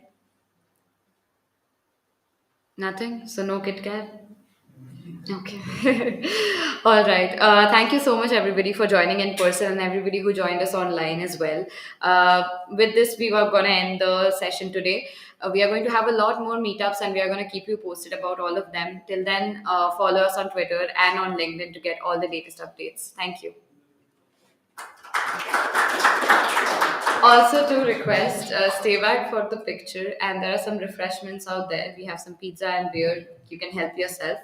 Nothing. So, no Kit Kat. Okay. All right. Thank you so much, everybody, for joining in person and everybody who joined us online as well. With this, we were going to end the session today. We are going to have a lot more meetups and we are going to keep you posted about all of them. Till then, follow us on Twitter and on LinkedIn to get all the latest updates. Thank you. Also, to request, stay back for the picture, and there are some refreshments out there. We have some pizza and beer. You can help yourself.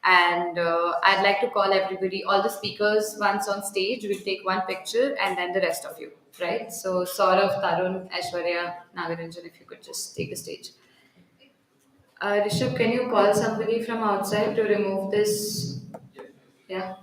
And I'd like to call everybody, all the speakers, once on stage. We'll take one picture, and then the rest of you, right? So, Saurav, Tarun, Aishwarya, Nagaranjan, if you could just take the stage. Rishabh, can you call somebody from outside to remove this? Yeah.